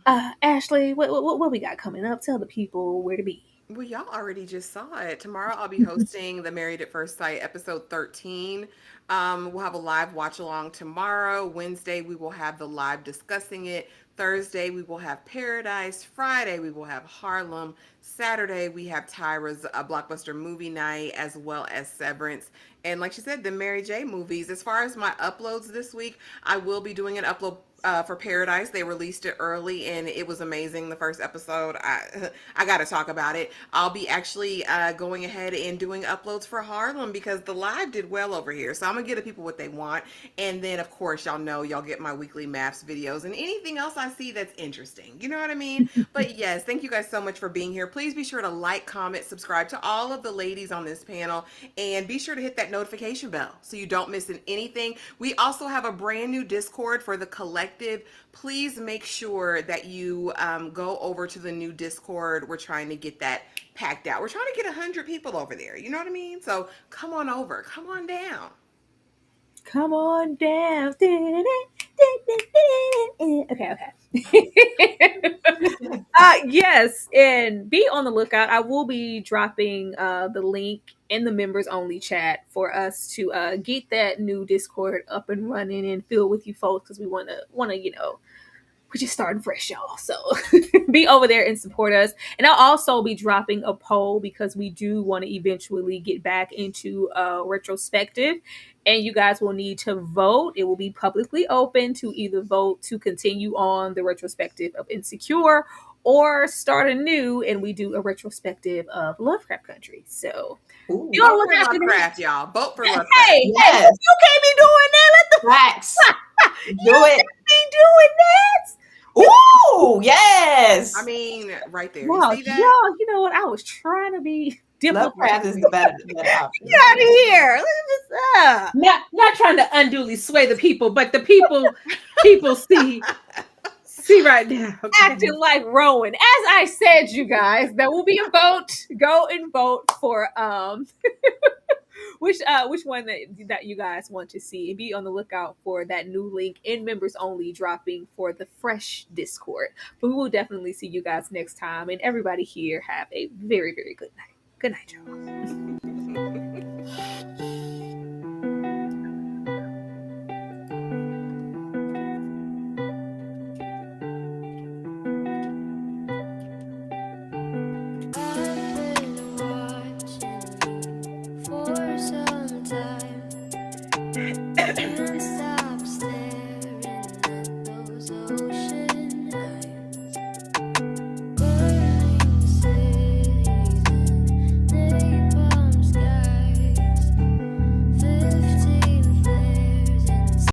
Ashley, what we got coming up? Tell the people where to be. Well, y'all already just saw it. Tomorrow I'll be hosting the Married at First Sight episode 13. We'll have a live watch along tomorrow. Wednesday we will have the live discussing it. Thursday we will have Paradise. Friday we will have Harlem. Saturday we have Tyra's blockbuster movie night as well as Severance. And like she said, the Mary J movies. As far as my uploads this week, I will be doing an upload for Paradise. They released it early and it was amazing. The first episode, I got to talk about it. I'll be actually going ahead and doing uploads for Harlem because the live did well over here. So I'm gonna give the people what they want. And then of course, y'all get my weekly maps videos and anything else I see that's interesting. You know what I mean? But yes, thank you guys so much for being here. Please be sure to like, comment, subscribe to all of the ladies on this panel, and be sure to hit that notification bell so you don't miss anything. We also have a brand new Discord for the collective. Please make sure that you go over to the new Discord. We're trying to get that packed out. We're trying to get 100 people over there. You know what I mean? So come on over. Come on down. Come on down. Okay. Yes, and be on the lookout. I will be dropping the link in the members only chat for us to get that new Discord up and running and fill with you folks because we want to we're just starting fresh, y'all. So be over there and support us. And I'll also be dropping a poll because we do want to eventually get back into retrospective. And you guys will need to vote. It will be publicly open to either vote to continue on the retrospective of Insecure or start anew and we do a retrospective of Lovecraft Country. So Ooh, you know Vote for Lovecraft, y'all. Vote for Lovecraft. Hey, yes. you can't be doing that. Let the Facts. you Do it. can't be doing that. Ooh, yes. I mean, right there. Wow, You see that? y'all, you know what? I was trying to be diplomatic. Lovecraft is the better option. Get out of here. Let's just, Not trying to unduly sway the people, but the people see right now. Okay? acting like Rowan. As I said, you guys, there will be a vote. Go and vote for which one that you guys want to see, and be on the lookout for that new link in members only dropping for the fresh Discord. But we will definitely see you guys next time, and everybody here have a very, very good night. Good night, y'all. It's